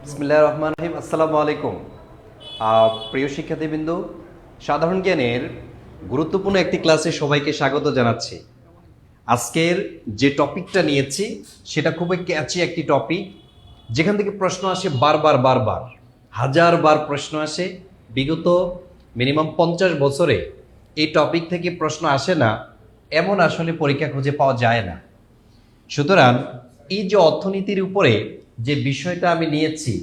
বিসমিল্লাহির রহমানির রহিম। আসসালামু আলাইকুম। প্রিয় শিক্ষার্থীবৃন্দ, সাধারণ জ্ঞানের গুরুত্বপূর্ণ একটি ক্লাসে সবাইকে স্বাগত জানাচ্ছি। আজকের যে টপিকটা নিয়েছি সেটা খুবই ক্যাচি একটি টপিক, যেখান থেকে প্রশ্ন আসে বারবার হাজারবার প্রশ্ন আসে। বিগত মিনিমাম 50 বছরে এই টপিক থেকে প্রশ্ন আসে না এমন আসলে পরীক্ষা খুঁজে পাওয়া যায় না। সুতরাং এই যে অর্থনীতির উপরে যে বিষয়টা আমি নিয়েছি,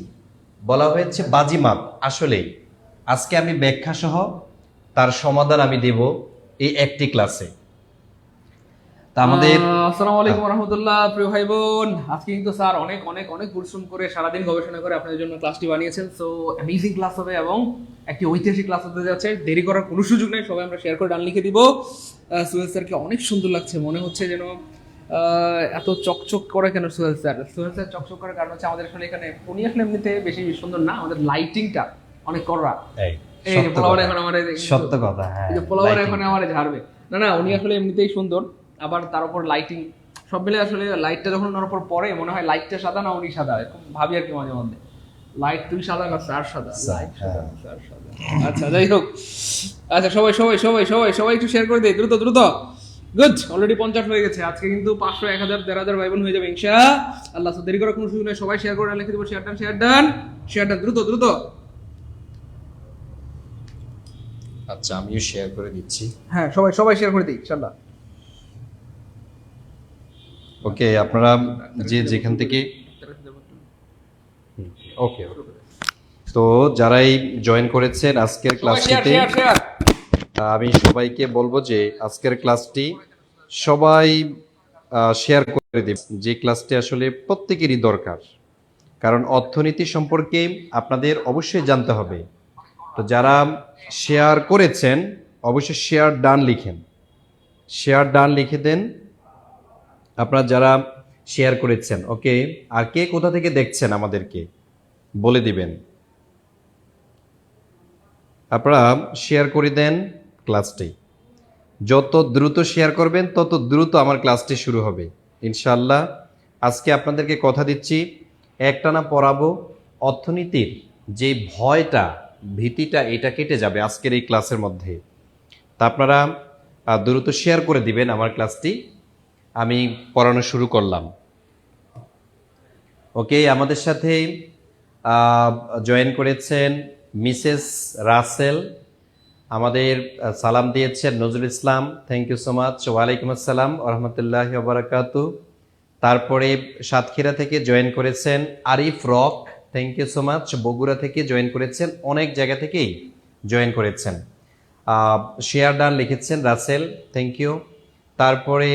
বলা হয়েছে বাজিমাত, আসলেই আজকে আমি ব্যাখ্যা সহ তার সমাধান আমি দেব এই একটি ক্লাসে। তা আমাদের আসসালামু আলাইকুম রহমতুল্লাহ। প্রিয় ভাই বোন, আজকে কিন্তু স্যার অনেক অনেক অনেক পরিশ্রম করে সারাদিন গবেষণা করে আপনাদের জন্য ক্লাসটি বানিয়েছেন। সো অ্যামেজিং ক্লাস হবে এবং একটি ঐতিহাসিক ক্লাস হতে যাচ্ছে। দেরি করার কোনো সুযোগ নেই, সবাই আমরা শেয়ার করে ডান লিখে দিব। সুহেল স্যারকে অনেক সুন্দর লাগছে, মনে হচ্ছে যেন এত চকচক করে কেন সুহেল স্যার? সুহেল স্যার চকচক করার কারণ হচ্ছে আমাদের আসলে এখানে উনি আসলে এমনিতে বেশি সুন্দর না, আমাদের লাইটিংটা অনেক কড়া। এই যে পোলাওয়ার এখন আমার সত্য কথা, হ্যাঁ, এই যে পোলাওয়ার এখন আমার ঝাড়বে না, উনি আসলে এমনিতেই সুন্দর, আবার তার উপর লাইটিং সব মিলে আসলে লাইটটা যখন ওনার উপর পড়ে মনে হয় লাইটটা সাদা না উনি সাদা, এরকম ভাবি আর কি মাঝে মধ্যে। লাইট তুই সাদা না স্যার সাদা, লাইট সাদা না স্যার সাদা। আচ্ছা যাই হোক, আচ্ছা সবাই সবাই সবাই সবাই সবাই একটু শেয়ার করে দেয় দ্রুত দ্রুত। গুড, অলরেডি 50 হয়ে গেছে। আজকে কিন্তু 500, 1000, 1000 ভাই বোন হয়ে যাবে ইনশাআল্লাহ। তো দেরি করার কোনো সুযোগ নেই, সবাই শেয়ার করে লিখে দেবো। Share done share done share done, দ্রুত দ্রুত। আচ্ছা, আমিও শেয়ার করে দিচ্ছি। হ্যাঁ সবাই সবাই শেয়ার করে দিই ইনশাআল্লাহ। ওকে, আপনারা যে যেখান থেকে ওকে, তো যারাই জয়েন করেছেন আজকের ক্লাসটিতে, আমি সবাইকে বলবো যে আজকের ক্লাসটি সবাই শেয়ার করে দিন। যে ক্লাসটি আসলে প্রত্যেকেরই দরকার, কারণ অর্থনীতি সম্পর্কে আপনাদের অবশ্যই জানতে হবে। তো যারা শেয়ার করেছেন অবশ্যই শেয়ার ডান লিখেন, শেয়ার ডান লিখে দেন আপনারা যারা শেয়ার করেছেন। ওকে, আর কে কোথা থেকে দেখছেন আমাদেরকে বলে দিবেন। আপনারা শেয়ার করে দেন ক্লাসটি, যত দ্রুত শেয়ার করবেন তত দ্রুত আমার ক্লাসটি শুরু হবে ইনশাআল্লাহ। আজকে আপনাদেরকে কথা দিচ্ছি, একটানা পড়াবো। অর্থনীতির যে ভয়টা, ভীতিটা, এটা কেটে যাবে আজকের এই ক্লাসের মধ্যে। তা আপনারা দ্রুত শেয়ার করে দিবেন আমার ক্লাসটি। আমি পড়ানো শুরু করলাম। ওকে, আমাদের সাথে জয়েন করেছেন মিসেস রাসেল, আমাদের সালাম দিয়েছেন Nazrul Islam, thank you so much. ওয়ালাইকুম আসসালাম ওরহমতুল্লাহ বারাকাতু। তারপরে সাতক্ষীরা থেকে জয়েন করেছেন আরিফ রক, thank you so much. Bogura থেকে জয়েন করেছেন, অনেক জায়গা থেকেই জয়েন করেছেন। শেয়ার ডান লিখেছেন রাসেল, থ্যাংক ইউ। তারপরে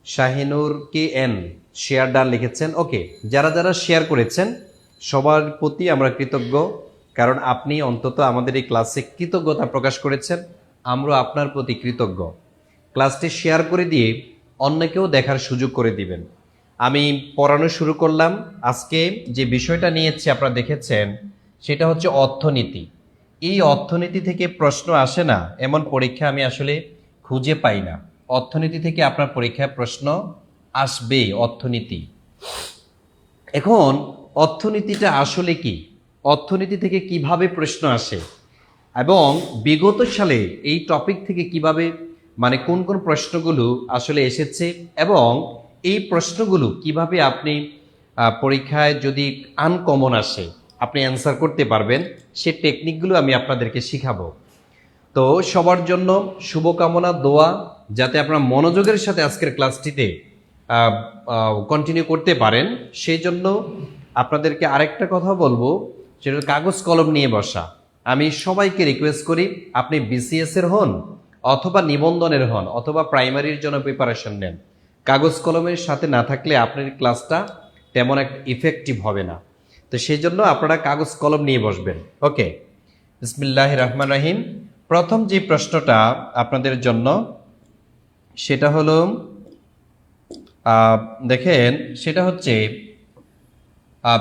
শাহিনুর কে এন শেয়ার ডান লিখেছেন। ওকে, যারা যারা শেয়ার করেছেন সবার প্রতি আমরা কৃতজ্ঞ, কারণ আপনি অন্তত আমাদের এই ক্লাসে কৃতজ্ঞতা প্রকাশ করেছেন, আমরা আপনার প্রতি কৃতজ্ঞ। ক্লাসটি শেয়ার করে দিয়ে অন্যকেও দেখার সুযোগ করে দিবেন। আমি পড়ানো শুরু করলাম। আজকে যে বিষয়টা নিয়েছি আপনারা দেখেছেন, সেটা হচ্ছে অর্থনীতি। এই অর্থনীতি থেকে প্রশ্ন আসে না এমন পরীক্ষা আমি আসলে খুঁজে পাই না। অর্থনীতি থেকে আপনার পরীক্ষায় প্রশ্ন আসবে, অর্থনীতি। এখন অর্থনীতিটা আসলে কি, অর্থনীতি থেকে কিভাবে প্রশ্ন আসে এবং বিগত সালে এই টপিক থেকে কিভাবে, মানে কোন কোন প্রশ্নগুলো আসলে এসেছে এবং এই প্রশ্নগুলো কিভাবে আপনি পরীক্ষায় যদি আনকমন আসে আপনি অ্যান্সার করতে পারবেন, সে টেকনিকগুলো আমি আপনাদেরকে শিখাবো। তো সবার জন্য শুভকামনা, দোয়া, যাতে আপনারা মনোযোগের সাথে আজকের ক্লাসটিতে কন্টিনিউ করতে পারেন। সেই জন্য আপনাদেরকে আরেকটা কথা বলবো, সেটা কাগজ কলম নিয়ে বসা। আমি সবাইকে রিকোয়েস্ট করি, আপনি বিসিএস এর হন অথবা নিবন্ধনের হন অথবা প্রাইমারির জন্য প্রিপারেশন নেন, কাগজ কলমের সাথে না থাকলে আপনার ক্লাসটা তেমন একটা ইফেক্টিভ হবে না। তো সেই জন্য আপনারা কাগজ কলম নিয়ে বসবেন। ওকে, বিসমিল্লাহির রহমানির রহিম। প্রথম যে প্রশ্নটা আপনাদের জন্য, সেটা হলো দেখেন, সেটা হচ্ছে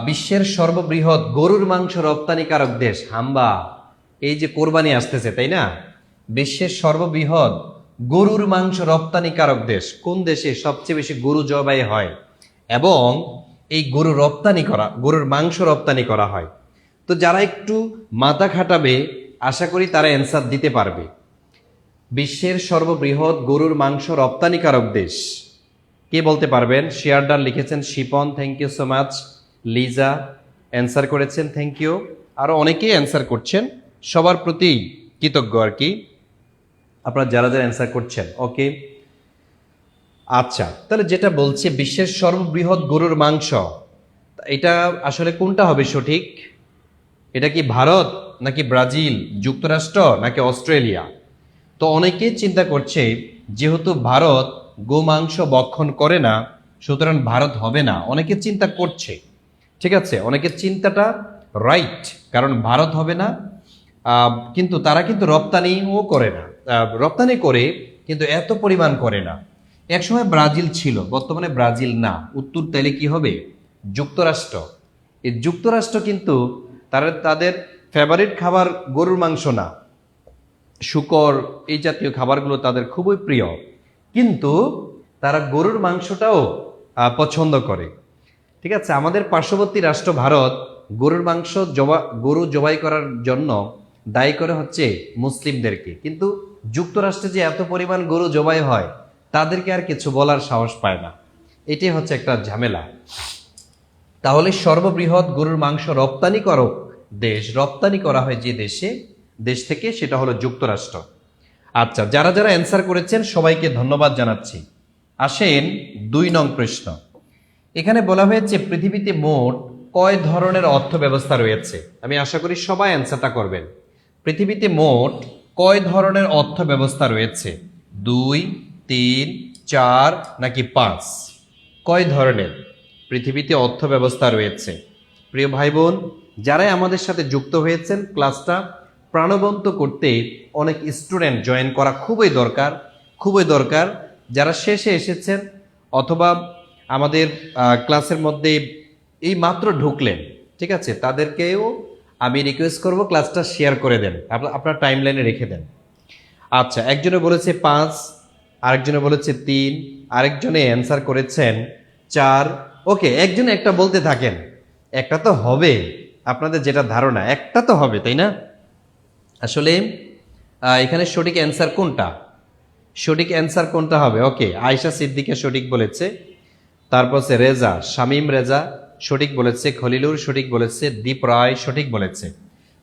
বিশ্বের সর্ববৃহৎ গরুর মাংস রপ্তানিকারক দেশ। হাম্বা, এই যে কোরবানি আসতেছে তাই না, বিশ্বের সর্ববৃহৎ গরুর মাংস রপ্তানিকারক দেশ কোন দেশে সবচেয়ে বেশি গরু জবাই হয় এবং এই গরুর মাংস রপ্তানি করা হয়। তো যারা একটু মাথা খাটাবে আশা করি তারা অ্যান্সার দিতে পারবে। বিশ্বের সর্ববৃহৎ গরুর মাংস রপ্তানিকারক দেশ কে বলতে পারবেন? শেয়ারডার লিখেছেন Shipon, thank you so much. Liza answer করেছেন, থ্যাংক ইউ। আরও অনেকেই অ্যান্সার করছেন, সবার প্রতি কৃতজ্ঞ আর কি আপনারা যারা যারা অ্যান্সার করছেন। ওকে, আচ্ছা, তাহলে যেটা বলছে বিশ্বের সর্ববৃহৎ গরুর মাংস, এটা আসলে কোনটা হবে সঠিক? এটা কি ভারত নাকি ব্রাজিল, যুক্তরাষ্ট্র নাকি অস্ট্রেলিয়া? তো অনেকে চিন্তা করছে যেহেতু ভারত গোমাংস ভক্ষণ করে না, সুতরাং ভারত হবে না, অনেকে চিন্তা করছে। ঠিক আছে, অনেকের চিন্তাটা রাইট, কারণ ভারত হবে না, কিন্তু তারা কিন্তু রপ্তানিও করে না, রপ্তানি করে কিন্তু এত পরিমাণ করে না। একসময় ব্রাজিল ছিল, বর্তমানে ব্রাজিল না। উত্তর তাইলে কি হবে? যুক্তরাষ্ট্র। এই যুক্তরাষ্ট্র কিন্তু তাদের ফেভারিট খাবার গরুর মাংস না, শূকর এই জাতীয় খাবারগুলো তাদের খুবই প্রিয়, কিন্তু তারা গরুর মাংসটাও পছন্দ করে। ঠিক আছে, আমাদের পার্শ্ববর্তী রাষ্ট্র ভারত গরু জবাই করার জন্য দায়ী করে হচ্ছে মুসলিমদেরকে, কিন্তু যুক্তরাষ্ট্রে যে এত পরিমাণ গরু জবাই হয় তাদেরকে আর কিছু বলার সাহস পায় না। এটাই হচ্ছে একটা ঝামেলা। তাহলে সর্ববৃহৎ গরুর মাংস রপ্তানিকারক দেশ, রপ্তানি করা হয় যে দেশ থেকে, সেটা হলো যুক্তরাষ্ট্র। আচ্ছা, যারা যারা অ্যান্সার করেছেন সবাইকে ধন্যবাদ জানাচ্ছি। আসেন 2 নং প্রশ্ন। এখানে বলা হয়েছে পৃথিবীতে মোট কয় ধরনের অর্থ ব্যবস্থা রয়েছে? আমি আশা করি সবাই অ্যান্সারটা করবেন। পৃথিবীতে মোট কয় ধরনের অর্থ ব্যবস্থা রয়েছে? 2, 3, 4 নাকি 5? কয় ধরনের পৃথিবীতে অর্থ ব্যবস্থা রয়েছে? প্রিয় ভাই বোন, যারাই আমাদের সাথে যুক্ত হয়েছেন, ক্লাসটা প্রাণবন্ত করতে অনেক স্টুডেন্ট জয়েন করা খুবই দরকার। যারা শেষে এসেছেন অথবা আমাদের ক্লাসের মধ্যে এই মাত্র ঢুকলেন, ঠিক আছে, তাদেরকেও আমি রিকোয়েস্ট করব ক্লাসটা শেয়ার করে দেন, আপনার টাইম লাইনে রেখে দেন। আচ্ছা, একজনে বলেছে 5, আরেকজনে বলেছে 3, আরেকজনে অ্যান্সার করেছেন 4। ওকে, একজনে একটা বলতে থাকেন, একটা তো হবে, আপনাদের যেটা ধারণা একটা তো হবে, তাই না? আসলে এখানে সঠিক অ্যান্সার কোনটা হবে? ওকে, আয়েশা সিদ্দিকা সঠিক বলেছে, তারপর রেজা, শামীম রেজা সঠিক বলেছে, খলিলুর সঠিক বলেছে, দীপ রায় সঠিক বলেছে।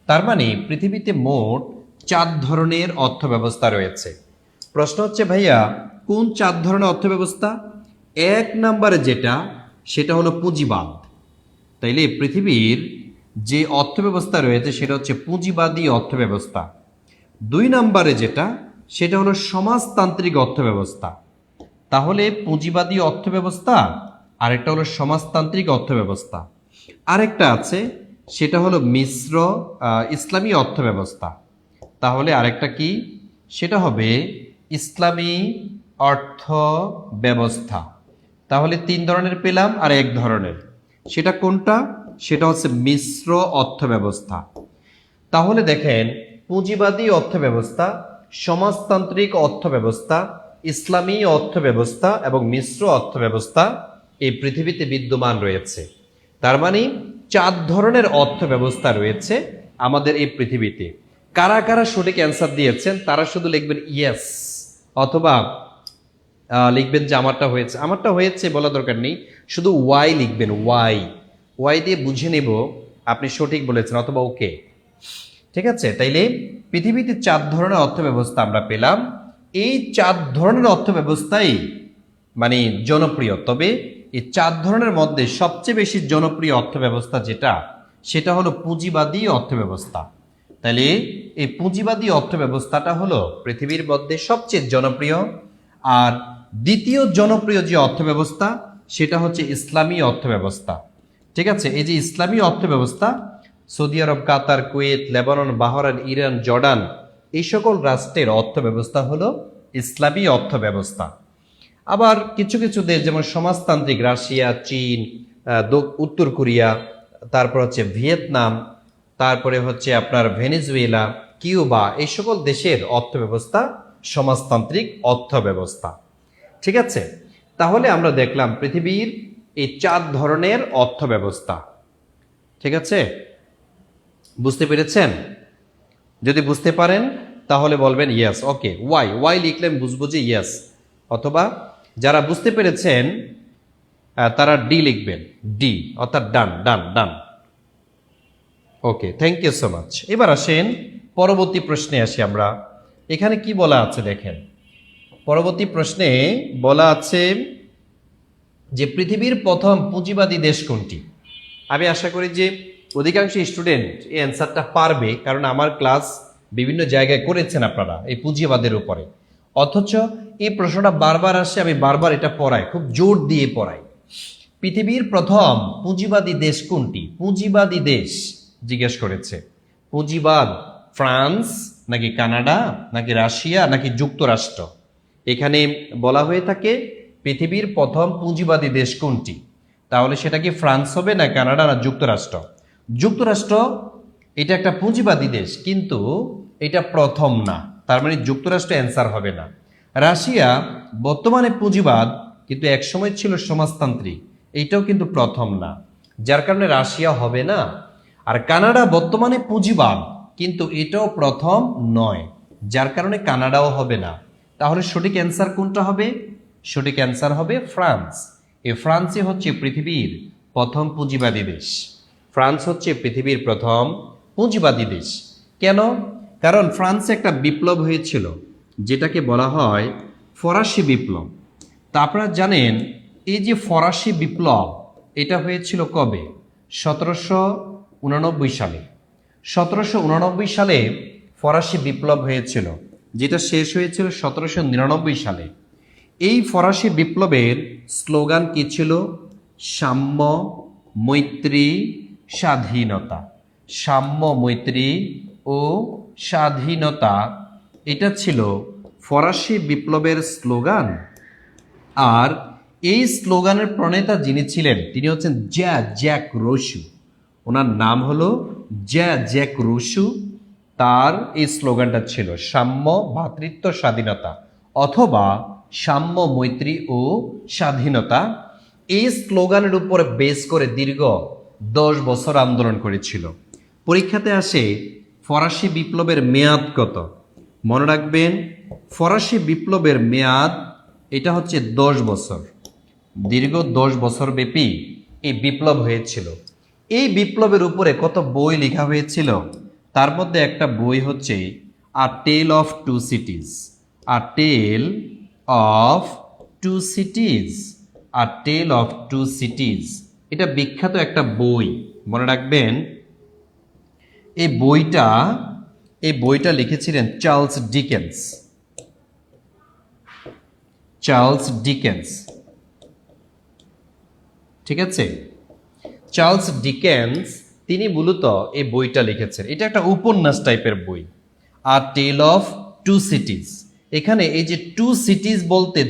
তার মানে পৃথিবীতে মোট 4 ধরনের অর্থ ব্যবস্থা রয়েছে। প্রশ্ন হচ্ছে ভাইয়া কোন 4 ধরনের অর্থ ব্যবস্থা? 1 নম্বরে যেটা, সেটা হলো পুঁজিবাদ। তাইলে পৃথিবীর যে অর্থ ব্যবস্থা রয়েছে সেটা হচ্ছে পুঁজিবাদী অর্থ ব্যবস্থা। 2 নম্বরে যেটা, সেটা হলো সমাজতান্ত্রিক অর্থ ব্যবস্থা। তাহলে পুঁজিবাদী অর্থ ব্যবস্থা, আরেকটা হলো সমাজতান্ত্রিক অর্থ ব্যবস্থা, আরেকটা আছে সেটা হলো মিশ্র ইসলামী অর্থ ব্যবস্থা। তাহলে আরেকটা কি? সেটা হবে ইসলামী অর্থ ব্যবস্থা। তাহলে 3 ধরনের পেলাম আর 1 ধরনের, সেটা কোনটা? সেটা হচ্ছে মিশ্র অর্থ ব্যবস্থা। তাহলে দেখেন, পুঁজিবাদী অর্থ ব্যবস্থা, সমাজতান্ত্রিক অর্থ ব্যবস্থা, ইসলামী অর্থ ব্যবস্থা এবং মিশ্র অর্থ ব্যবস্থা এই পৃথিবীতে বিদ্যমান রয়েছে। তার মানে 4 ধরনের অর্থ ব্যবস্থা রয়েছে আমাদের এই পৃথিবীতে। কারা কারা সঠিক অ্যান্সার দিয়েছেন তারা শুধু লিখবেন ইয়েস, অথবা লিখবেন যে আমারটা হয়েছে বলা দরকার নেই, শুধু ওয়াই লিখবেন। ওয়াই দিয়ে বুঝে নেব আপনি সঠিক বলেছেন, অথবা ওকে। ঠিক আছে, তাইলে পৃথিবীতে 4 ধরনের অর্থ ব্যবস্থা আমরা পেলাম। এই 4 ধরনের অর্থ ব্যবস্থাই মানে জনপ্রিয়, তবে এই 4 ধরনের মধ্যে সবচেয়ে বেশি জনপ্রিয় অর্থ ব্যবস্থা যেটা, সেটা হলো পুঁজিবাদী অর্থ ব্যবস্থা। তাহলে এই পুঁজিবাদী অর্থ ব্যবস্থাটা হলো পৃথিবীর মধ্যে সবচেয়ে জনপ্রিয়। আর দ্বিতীয় জনপ্রিয় যে অর্থ ব্যবস্থা, সেটা হচ্ছে ইসলামী অর্থ ব্যবস্থা। ঠিক আছে, এই যে ইসলামী অর্থ ব্যবস্থা, Saudi Arab, Qatar, Kuwait, Lebanon, Bahrain, Iran, Jordan, এই সকল রাষ্ট্রের অর্থ ব্যবস্থা হলো ইসলামী অর্থ ব্যবস্থা। আবার কিছু কিছু দেশ যেমন সমাজতান্ত্রিক, রাশিয়া, চীন, উত্তর কোরিয়া, তারপর হচ্ছে ভিয়েতনাম, তারপরে হচ্ছে আপনার ভেনেজুয়েলা, কিউবা, এই সকল দেশের অর্থ ব্যবস্থা সমাজতান্ত্রিক অর্থ ব্যবস্থা। ঠিক আছে, তাহলে আমরা দেখলাম পৃথিবীর এই 4 ধরনের অর্থ ব্যবস্থা। ঠিক আছে, বুঝতে পেরেছেন? যদি বুঝতে পারেন তাহলে বলবেন ইয়েস। ওকে, ওয়াই লিখলে আমি বুঝবো যে ইয়েস, অথবা যারা বুঝতে পেরেছেন তারা ডি লিখবেন, ডি অর্থাৎ ডান ডান ডান। Okay, thank you so much. এবার আসেন পরবর্তী প্রশ্নে আসি আমরা। এখানে কি বলা আছে দেখেন, পরবর্তী প্রশ্নে বলা আছে যে পৃথিবীর প্রথম পুঁজিবাদী দেশ কোনটি? আমি আশা করি যে অধিকাংশ স্টুডেন্ট এই অ্যান্সারটা পারবে, কারণ আমার ক্লাস বিভিন্ন জায়গায় করেছেন আপনারা এই পুঁজিবাদের উপরে। অথচ এই প্রশ্নটা বারবার আসে, আমি বারবার এটা পড়াই, খুব জোর দিয়ে পড়াই। পৃথিবীর প্রথম পুঁজিবাদী দেশ কোনটি? পুঁজিবাদী দেশ জিজ্ঞেস করেছে। পুঁজিবাদ ফ্রান্স নাকি কানাডা নাকি রাশিয়া নাকি যুক্তরাষ্ট্র? এখানে বলা হয়ে থাকে পৃথিবীর প্রথম পুঁজিবাদী দেশ কোনটি, তাহলে সেটা কি ফ্রান্স হবে না কানাডা না যুক্তরাষ্ট্র? যুক্তরাষ্ট্র এটা একটা পুঁজিবাদী দেশ, কিন্তু এটা প্রথম না, তার মানে যুক্তরাষ্ট্র অ্যান্সার হবে না। রাশিয়া বর্তমানে পুঁজিবাদ, কিন্তু একসময় ছিল সমাজতান্ত্রিক, এইটাও কিন্তু প্রথম না, যার কারণে রাশিয়া হবে না। আর কানাডা বর্তমানে পুঁজিবাদ, কিন্তু এটাও প্রথম নয়, যার কারণে কানাডাও হবে না। তাহলে সঠিক অ্যান্সার কোনটা হবে? সঠিক অ্যান্সার হবে ফ্রান্স। এই ফ্রান্সই হচ্ছে পৃথিবীর প্রথম পুঁজিবাদী দেশ। ফ্রান্স হচ্ছে পৃথিবীর প্রথম পুঁজিবাদী দেশ। কেন? কারণ ফ্রান্সে একটা বিপ্লব হয়েছিল, যেটাকে বলা হয় ফরাসি বিপ্লব। তা আপনারা জানেন এই যে ফরাসি বিপ্লব, এটা হয়েছিল কবে? 1789 সালে। 1789 সালে ফরাসি বিপ্লব হয়েছিল, যেটা শেষ হয়েছিল 1799 সালে। এই ফরাসি বিপ্লবের স্লোগান কি ছিল? সাম্য, মৈত্রী, স্বাধীনতা। সাম্য, মৈত্রী ও স্বাধীনতা, এটা ছিল ফরাসি বিপ্লবের স্লোগান। আর এই স্লোগানের প্রণেতা যিনি ছিলেন তিনি হচ্ছেন জ্যাক রুসো। ওনার নাম হলো জ্যাক রুসো। তার এই স্লোগানটা ছিল সাম্য, ভ্রাতৃত্ব, স্বাধীনতা, অথবা সাম্য, মৈত্রী ও স্বাধীনতা। এই স্লোগানের উপরে বেস করে দীর্ঘ 10 বছর আন্দোলন করেছিল। পরীক্ষাতে আসে ফরাসি বিপ্লবের মেয়াদ কত? মনে রাখবেন, ফরাসি বিপ্লবের মেয়াদ এটা হচ্ছে 10 বছর। দীর্ঘ 10 বছর ব্যাপী এই বিপ্লব হয়েছিল। এই বিপ্লবের উপরে কত বই লেখা হয়েছিল? তার মধ্যে একটা বই হচ্ছে a tale of two cities. A tale of two cities. A tale of two cities, এটা বিখ্যাত একটা বই, মনে রাখবেন। এই বইটা লিখেছিলেন চার্লস ডিকেন্স। চার্লস ডিকেন্স, ঠিক আছে? চার্লস ডিকেন্স তিনি মূলত এই বইটা লিখেছেন। এটা একটা উপন্যাস টাইপের বই, আ টেল অফ টু সিটিজ। এখানে এই যে টু সিটিজ বলতে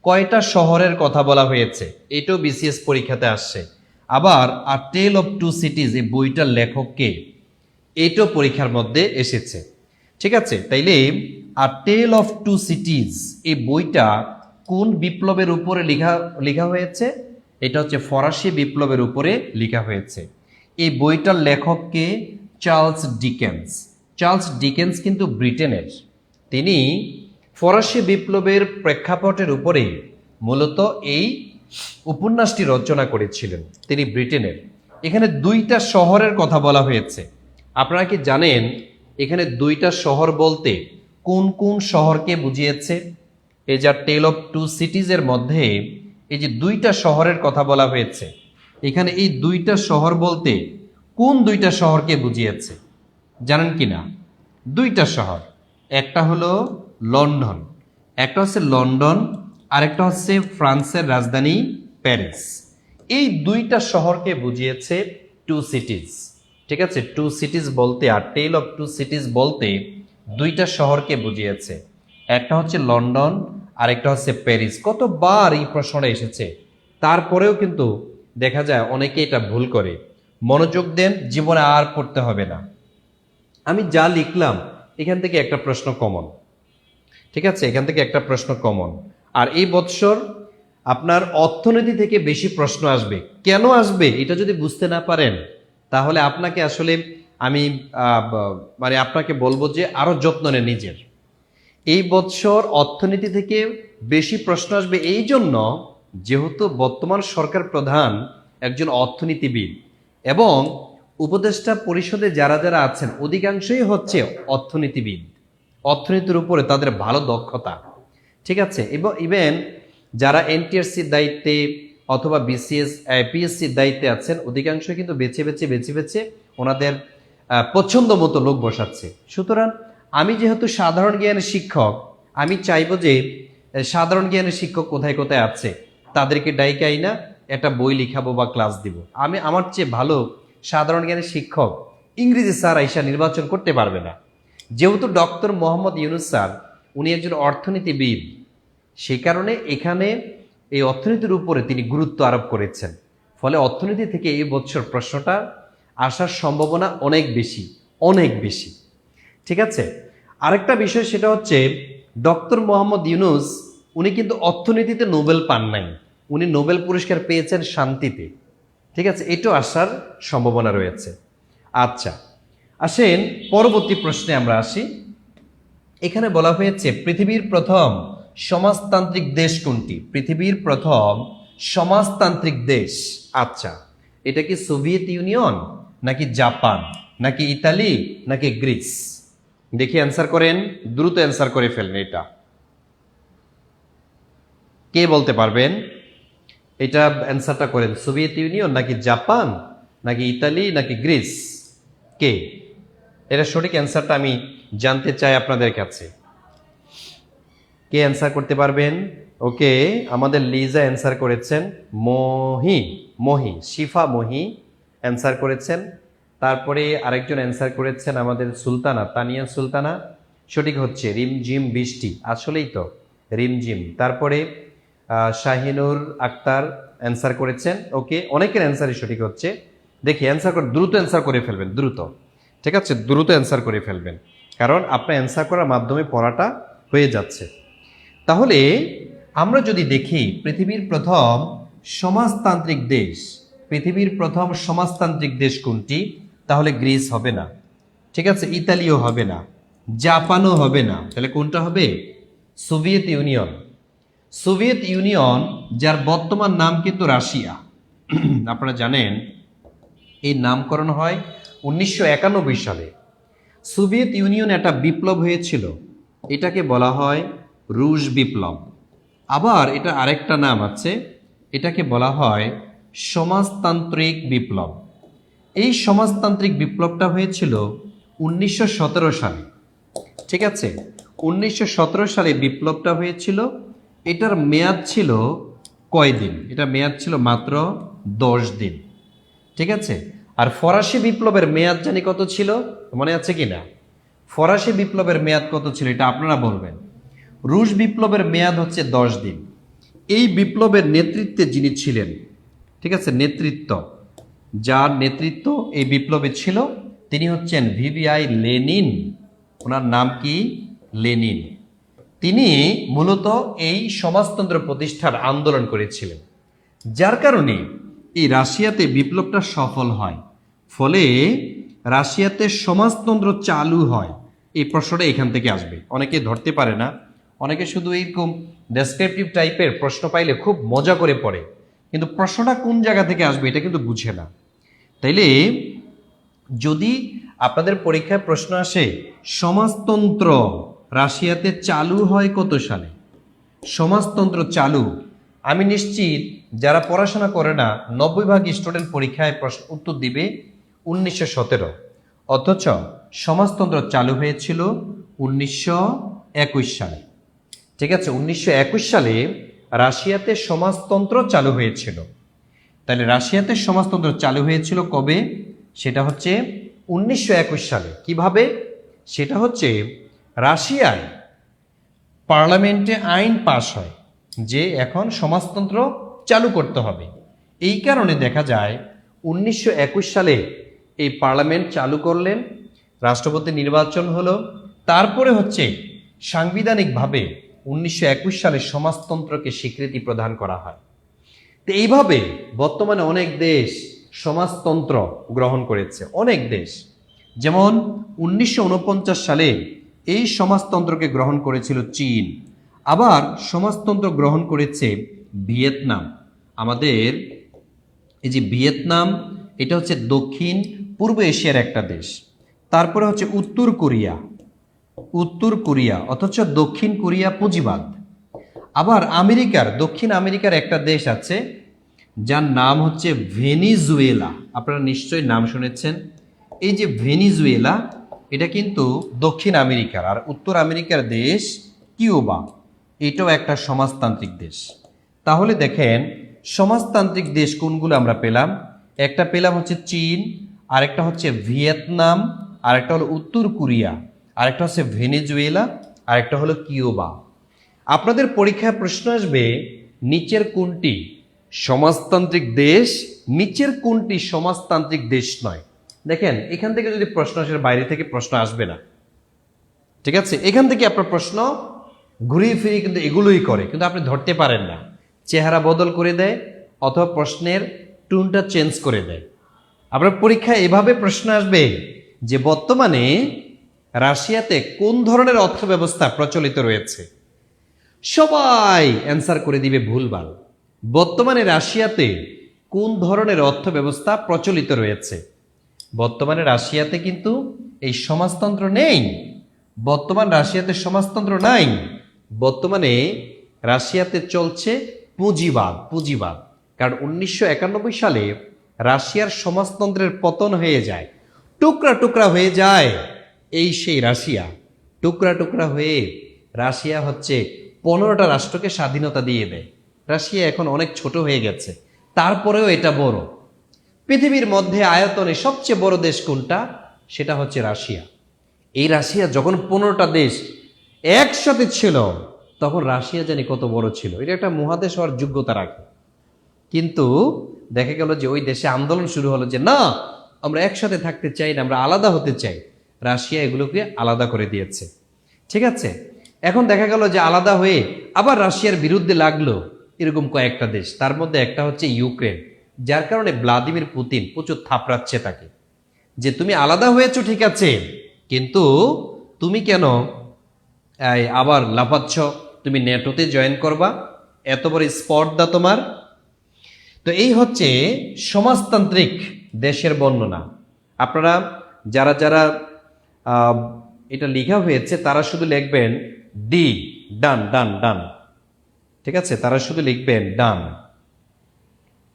কয়টা শহরের কথা বলা হয়েছে, এটাও বিসিএস পরীক্ষাতে আসছে। আবার আ টেল অফ টু সিটিজ এই বইটার লেখককে, এটাও পরীক্ষার মধ্যে এসেছে। ঠিক আছে, তাইলে আ টেল অফ টু সিটিজ এই বইটা কোন বিপ্লবের উপরে লেখা হয়েছে? এটা হচ্ছে ফরাসি বিপ্লবের উপরে লেখা হয়েছে। এই বইটার লেখককে চার্লস ডিকেন্স। চার্লস ডিকেন্স কিন্তু ব্রিটেনের। তিনি ফরাসি বিপ্লবের প্রেক্ষাপটের উপরে মূলত এই উপন্যাসটি রচনা করেছিলেন। তিনি ব্রিটেনের। এখানে 2টা শহরের কথা বলা হয়েছে। আপনারা কি জানেন এখানে 2টা শহর বলতে কোন কোন শহরকে বুঝিয়েছে? এই যে টেল অফ টু সিটিজের মধ্যে এই যে 2টা শহরের কথা বলা হয়েছে, এখানে এই 2টা শহর বলতে কোন 2টা শহরকে বুঝিয়েছে জানেন কি না? 2টা শহর, একটা হলো লন্ডন, একটা হচ্ছে লন্ডন, আরেকটা হচ্ছে ফ্রান্সের রাজধানী প্যারিস। এই 2টা শহরকে বুঝিয়েছে টু সিটিজ। ঠিক আছে, টু সিটিজ বলতে আর টেল অফ টু সিটিজ বলতে 2টা শহরকে বুঝিয়েছে। একটা হচ্ছে লন্ডন, আরেকটা হচ্ছে প্যারিস। কতবার এই প্রশ্নটা এসেছে, তারপরেও কিন্তু দেখা যায় অনেকে এটা ভুল করে। মনোযোগ দেন, জীবনে আর পড়তে হবে না। আমি যা লিখলাম এখান থেকে একটা প্রশ্ন কমন। ঠিক আছে, এখান থেকে একটা প্রশ্ন কমন। আর এই বৎসর আপনার অর্থনীতি থেকে বেশি প্রশ্ন আসবে। কেন আসবে এটা যদি বুঝতে না পারেন, তাহলে আপনাকে আসলে আমি মানে আপনাকে বলবো যে আরো যত্ন নেন নিজের। এই বছর অর্থনীতি থেকে বেশি প্রশ্ন আসবে এই জন্য, যেহেতু বর্তমান সরকার প্রধান একজন অর্থনীতিবিদ এবং উপদেষ্টা পরিষদে যারা যারা আছেন অধিকাংশই হচ্ছে অর্থনীতিবিদ, অর্থনীতির উপরে তাদের ভালো দক্ষতা। ঠিক আছে, এবং ইভেন যারা এনটিআরসির দায়িত্বে অথবা বিসিএস পিএসসির দায়িত্বে আছেন অধিকাংশ কিন্তু বেছে বেছে ওনাদের পছন্দ মতো লোক বসাচ্ছে। সুতরাং আমি যেহেতু সাধারণ জ্ঞানের শিক্ষক, আমি চাইবো যে সাধারণ জ্ঞানের শিক্ষক কোথায় কোথায় আছে তাদেরকে ডাইকাই না একটা বই লিখাবো বা ক্লাস দিব। আমি আমার চেয়ে ভালো সাধারণ জ্ঞানের শিক্ষক ইংরেজি স্যার আইসা নির্বাচন করতে পারবে না। যেহেতু ডক্টর মোহাম্মদ ইউনুস স্যার উনি একজন অর্থনীতিবিদ, সেই কারণে এখানে এই অর্থনীতির উপরে তিনি গুরুত্ব আরোপ করেছেন। ফলে অর্থনীতি থেকে এই বছর প্রশ্নটা আসার সম্ভাবনা অনেক বেশি, অনেক বেশি। ঠিক আছে, আরেকটা বিষয় সেটা হচ্ছে ডক্টর মোহাম্মদ ইউনুস উনি কিন্তু অর্থনীতিতে নোবেল পান নাই, উনি নোবেল পুরস্কার পেয়েছেন শান্তিতে। ঠিক আছে, এটাও আসার সম্ভাবনা রয়েছে। আচ্ছা আসেন পরবর্তী প্রশ্নে আমরা আসি। এখানে বলা হয়েছে পৃথিবীর প্রথম সমাজতান্ত্রিক দেশ কোনটি? পৃথিবীর প্রথম সমাজতান্ত্রিক দেশ। আচ্ছা, এটা কি সোভিয়েত ইউনিয়ন, নাকি জাপান, নাকি ইতালি, নাকি গ্রিস? দেখি অ্যান্সার করেন, দ্রুত অ্যান্সার করে ফেলেন। এটা কে বলতে পারবেন? এটা অ্যান্সারটা করেন, সোভিয়েত ইউনিয়ন নাকি জাপান নাকি ইতালি নাকি গ্রিস? কে? এটা সঠিক অ্যান্সারটা আমি জানতে চাই আপনাদের কাছে। কে অ্যান্সার করতে পারবেন? ওকে, আমাদের লিজা অ্যান্সার করেছেন, মহি শিফা মহি অ্যান্সার করেছেন। তারপরে আরেকজন অ্যান্সার করেছেন আমাদের সুলতানা, তানিয়া সুলতানা। সঠিক হচ্ছে রিমঝিম বৃষ্টি, আসলেই তো রিমঝিম। তারপরে শাহিনুর আক্তার অ্যান্সার করেছেন। ওকে, অনেকের অ্যান্সারই সঠিক হচ্ছে। দেখি অ্যান্সার করে দ্রুত অ্যান্সার করে ফেলবেন, দ্রুত। ঠিক আছে, দ্রুত অ্যান্সার করে ফেলবেন, কারণ আপনার অ্যান্সার করার মাধ্যমে পড়াটা হয়ে যাচ্ছে। তাহলে আমরা যদি দেখি পৃথিবীর প্রথম সমাজতান্ত্রিক দেশ, পৃথিবীর প্রথম সমাজতান্ত্রিক দেশ কোনটি? তাহলে গ্রিস হবে না, ঠিক আছে, ইতালিও হবে না, জাপানও হবে না। তাহলে কোনটা হবে? Soviet union. সোভিয়েত ইউনিয়ন, যার বর্তমান নাম কিন্তু রাশিয়া। আপনারা জানেন এই নামকরণ হয় 1991 সালে। সোভিয়েত ইউনিয়ন একটা বিপ্লব হয়েছিল, এটাকে বলা হয় রুশ বিপ্লব। আবার এটা আরেকটা নাম আছে, এটাকে বলা হয় সমাজতান্ত্রিক বিপ্লব। এই সমাজতান্ত্রিক বিপ্লবটা হয়েছিল 1917 সালে। ঠিক আছে, 1917 সালে বিপ্লবটা হয়েছিল। এটার মেয়াদ ছিল কয়দিন? এটা মেয়াদ ছিল মাত্র 10 দিন। ঠিক আছে, আর ফরাসি বিপ্লবের মেয়াদ জানি কত ছিল, মনে আছে কি না? ফরাসি বিপ্লবের মেয়াদ কত ছিল এটা আপনারা বলবেন। রুশ বিপ্লবের মেয়াদ হচ্ছে 10 দিন। এই বিপ্লবের নেতৃত্বে যিনি ছিলেন, ঠিক আছে, নেতৃত্ব, যার নেতৃত্ব এই বিপ্লবে ছিল, তিনি হচ্ছেন ভিভিআই লেনিন। ওনার নাম কি? লেনিন। তিনি মূলত এই সমাজতন্ত্র প্রতিষ্ঠার আন্দোলন করেছিলেন, যার কারণে এই রাশিয়াতে বিপ্লবটা সফল হয়। ফলে রাশিয়াতে সমাজতন্ত্র চালু হয়। এই প্রশ্নটা এখান থেকে আসবে, অনেকে ধরতে পারে না। অনেকে শুধু এইরকম ডেসক্রিপটিভ টাইপের প্রশ্ন পাইলে খুব মজা করে পড়ে, কিন্তু প্রশ্নটা কোন জায়গা থেকে আসবে এটা কিন্তু বুঝে না। তাইলে যদি আপনাদের পরীক্ষায় প্রশ্ন আসে সমাজতন্ত্র রাশিয়াতে চালু হয় কত সালে, সমাজতন্ত্র চালু, আমি নিশ্চিত যারা পড়াশোনা করে না 90% স্টুডেন্ট পরীক্ষায় উত্তর দিবে 1917। অথচ সমাজতন্ত্র চালু হয়েছিল 1921 সালে। ঠিক আছে, 1921 সালে রাশিয়াতে সমাজতন্ত্র চালু হয়েছিল। তাহলে রাশিয়াতে সমাজতন্ত্র চালু হয়েছিল কবে? সেটা হচ্ছে 1921 সালে। কিভাবে? সেটা হচ্ছে রাশিয়ায় পার্লামেন্টে আইন পাশ হয় যে এখন সমাজতন্ত্র চালু করতে হবে। এই কারণে দেখা যায় 1921 সালে এই পার্লামেন্ট চালু করলেন, রাষ্ট্রপতি নির্বাচন হলো, তারপরে হচ্ছে সাংবিধানিকভাবে 1921 সালে সমাজতন্ত্রকে স্বীকৃতি প্রদান করা হয়। তো এইভাবে বর্তমানে অনেক দেশ সমাজতন্ত্র গ্রহণ করেছে, অনেক দেশ। যেমন 1949 সালে এই সমাজতন্ত্রকে গ্রহণ করেছিল চীন, আবার সমাজতন্ত্র গ্রহণ করেছে ভিয়েতনাম। আমাদের এই যে ভিয়েতনাম, এটা হচ্ছে দক্ষিণ পূর্ব এশিয়ার একটা দেশ। তারপরে হচ্ছে উত্তর কোরিয়া, উত্তর কোরিয়া অথচ দক্ষিণ কোরিয়া পুঁজিবাদ। আবার দক্ষিণ আমেরিকার একটা দেশ আছে যার নাম হচ্ছে ভেনিজুয়েলা। আপনারা নিশ্চয়ই নাম শুনেছেন। এই যে ভেনিজুয়েলা, এটা কিন্তু দক্ষিণ আমেরিকার। আর উত্তর আমেরিকার দেশ কিউবা, এটাও একটা সমাজতান্ত্রিক দেশ। তাহলে দেখেন সমাজতান্ত্রিক দেশ কোনগুলো আমরা পেলাম। একটা পেলাম হচ্ছে চীন, আরেকটা হচ্ছে ভিয়েতনাম, আরেকটা হলো উত্তর কোরিয়া, আরেকটা হচ্ছে ভেনেজুয়েলা, আরেকটা হলো কিউবা। আপনাদের পরীক্ষায় প্রশ্ন আসবে নিচের কোনটি সমাজতান্ত্রিক দেশ, নিচের কোনটি সমাজতান্ত্রিক দেশ নয়। দেখেন এখান থেকে যদি প্রশ্ন আসে, বাইরে থেকে প্রশ্ন আসবে না, ঠিক আছে? এখান থেকে আপনার প্রশ্ন ঘুরিয়ে ফিরিয়ে কিন্তু এগুলোই করে, কিন্তু আপনি ধরতে পারেন না। চেহারা বদল করে দেয় অথবা প্রশ্নের টুনটা চেঞ্জ করে দেয়। আপনার পরীক্ষায় এভাবে প্রশ্ন আসবে যে বর্তমানে রাশিয়াতে কোন ধরনের অর্থ ব্যবস্থা প্রচলিত রয়েছে? সবাই অ্যান্সার করে দিবে ভুলভাল। বর্তমানে রাশিয়াতে কোন ধরনের অর্থ ব্যবস্থা প্রচলিত রয়েছে? বর্তমানে রাশিয়াতে কিন্তু এই সমাজতন্ত্র নেই। বর্তমান রাশিয়াতে সমাজতন্ত্র নাই। বর্তমানে রাশিয়াতে চলছে পুঁজিবাদ, পুঁজিবাদ। কারণ 1991 সালে রাশিয়ার সমাজতন্ত্রের পতন হয়ে যায়, টুকরা টুকরা হয়ে যায়। এই সেই রাশিয়া টুকরা টুকরা হয়ে রাশিয়া হচ্ছে 15টা রাষ্ট্রকে স্বাধীনতা দিয়ে দেয়। রাশিয়া এখন অনেক ছোট হয়ে গেছে, তারপরেও এটা বড়। পৃথিবীর মধ্যে আয়তনে সবচেয়ে বড় দেশ কোনটা? সেটা হচ্ছে রাশিয়া। এই রাশিয়া যখন 15টা দেশ একসাথে ছিল, তখন রাশিয়া জানি কত বড় ছিল। এটা একটা মহাদেশ হওয়ার যোগ্যতা রাখে। কিন্তু দেখা গেল যে ওই দেশে আন্দোলন শুরু হলো যে না, আমরা একসাথে থাকতে চাই না, আমরা আলাদা হতে চাই। রাশিয়া এগুলোকে আলাদা করে দিয়েছে, ঠিক আছে? এখন দেখা গেল যে আলাদা হয়ে আবার রাশিয়ার বিরুদ্ধে লাগলো এরকম কয়েকটা দেশ। তার মধ্যে একটা হচ্ছে ইউক্রেন, যার কারণে ভ্লাদিমির পুতিন প্রচুর থাপড়াচ্ছে তাকে যে তুমি আলাদা হয়েছো ঠিক আছে, কিন্তু তুমি কেন আবার লাফাচ্ছ? তুমি ন্যাটোতে জয়েন করবা, এত বড় স্পর্ধা তোমার। তো এই হচ্ছে সমাজতান্ত্রিক দেশের বর্ণনা। আপনারা যারা যারা এটা লেখা হয়েছে তারা শুধু লিখবেন ডি, ডান ডান ডান, ঠিক আছে? তারা শুধু লিখবেন ডান।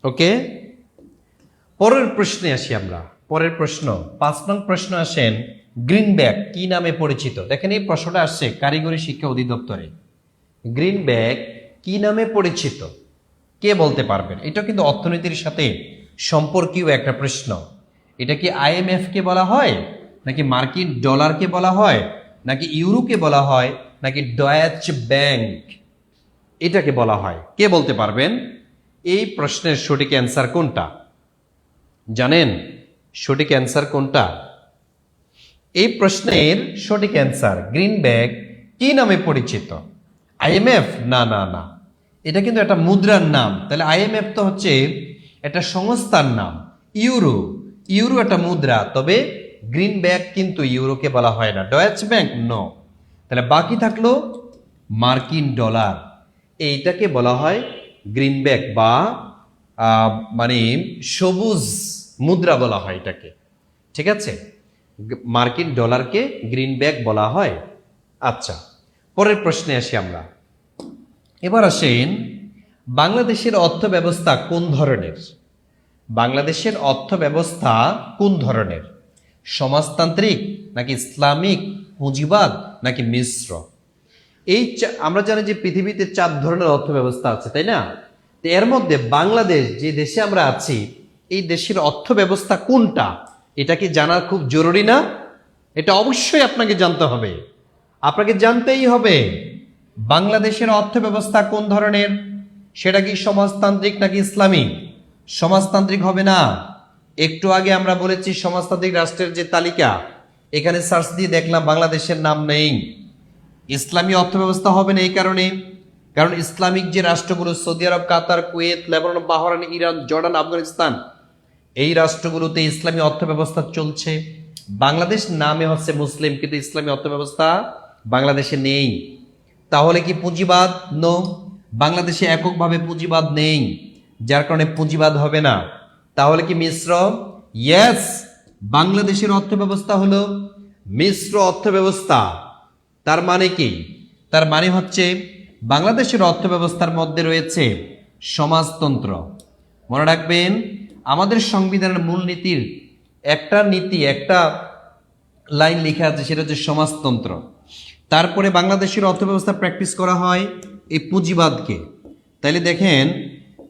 ওকে, পরের প্রশ্নে আসি আমরা। পরের প্রশ্ন 5 নং প্রশ্ন আসেন, গ্রিনব্যাক কি নামে পরিচিত? দেখেন এই প্রশ্নটা আসছে কারিগরি শিক্ষা অধিদপ্তরে। গ্রিনব্যাক কি নামে পরিচিত? কে বলতে পারবেন? এটা কিন্তু অর্থনীতির সাথে সম্পর্কীয় একটা প্রশ্ন। এটা কি IMF কে বলা হয়, নাকি মার্কিন ডলারকে বলা হয়, নাকি ইউরোকে বলা হয়, নাকি ডয়েচ ব্যাংক এটাকে বলা হয়? কে বলতে পারবেন এই প্রশ্নের সঠিক অ্যান্সার কোনটা? জানেন সঠিক অ্যান্সার কোনটা? এই প্রশ্নের সঠিক অ্যান্সার গ্রিনব্যাক কি নামে পরিচিত? IMF? না না না, এটা কিন্তু একটা মুদ্রার নাম। তাহলে IMF তো হচ্ছে একটা সংস্থার নাম। ইউরো, ইউরো একটা মুদ্রা, তবে গ্রিনব্যাক কিন্তু ইউরোকে বলা হয় না। Deutsche Bank no. তাহলে বাকি থাকলো মার্কিন ডলার, এইটাকে বলা হয় গ্রিনব্যাক বা মানে সবুজ মুদ্রা বলা হয় এটাকে, ঠিক আছে? মার্কিন ডলারকে গ্রিনব্যাক বলা হয়। আচ্ছা, পরের প্রশ্নে আসি আমরা। এবার আসেন, বাংলাদেশের অর্থ ব্যবস্থা কোন ধরনের? বাংলাদেশের অর্থ ব্যবস্থা কোন ধরনের? সমাজতান্ত্রিক, নাকি ইসলামিক, পুঁজিবাদ, নাকি মিশ্র? এই আমরা জানি যে পৃথিবীতে 4 ধরনের অর্থ ব্যবস্থা আছে, তাই না? তো এর মধ্যে বাংলাদেশ যে দেশে আমরা আছি, এই দেশের অর্থ ব্যবস্থা কোনটা? এটা কি জানা খুব জরুরি না? এটা অবশ্যই আপনাকে জানতে হবে, আপনাকে জানতেই হবে বাংলাদেশের অর্থ ব্যবস্থা কোন ধরনের। সেটা কি সমাজতান্ত্রিক নাকি ইসলামিক? সমাজতান্ত্রিক হবে না। একটু আগে আমরা বলেছি সমাজতান্ত্রিক রাষ্ট্রের যে তালিকা, এখানে সার্চ দিয়ে দেখলাম বাংলাদেশের নাম নেই। ইসলামী অর্থব্যবস্থা হবে না এই কারণে, কারণ ইসলামিক যে রাষ্ট্রগুলো Saudi Arab, Qatar, Kuwait, Lebanon, Bahrain, Iran, Jordan, Afghanistan, এই রাষ্ট্রগুলোতে ইসলামী অর্থব্যবস্থা চলছে। বাংলাদেশ নামে হচ্ছে মুসলিম, কিন্তু ইসলামী অর্থব্যবস্থা বাংলাদেশে নেই। তাহলে কি পুঁজিবাদ? নো, বাংলাদেশে এককভাবে পুঁজিবাদ নেই, যার কারণে পুঁজিবাদ হবে না। তাহলে কি মিশ্র? ইয়েস, বাংলাদেশের অর্থব্যবস্থা হলো মিশ্র অর্থব্যবস্থা। তার মানে কি? তার মানে হচ্ছে বাংলাদেশের অর্থব্যবস্থার মধ্যে রয়েছে সমাজতন্ত্র। মনে রাখবেন, আমাদের সংবিধানের মূলনীতির একটা লাইন লেখা আছে, সেটা হচ্ছে সমাজতন্ত্র। তারপরে বাংলাদেশের অর্থব্যবস্থা প্র্যাকটিস করা হয় এই পুঁজিবাদকে। তাইলে দেখেন,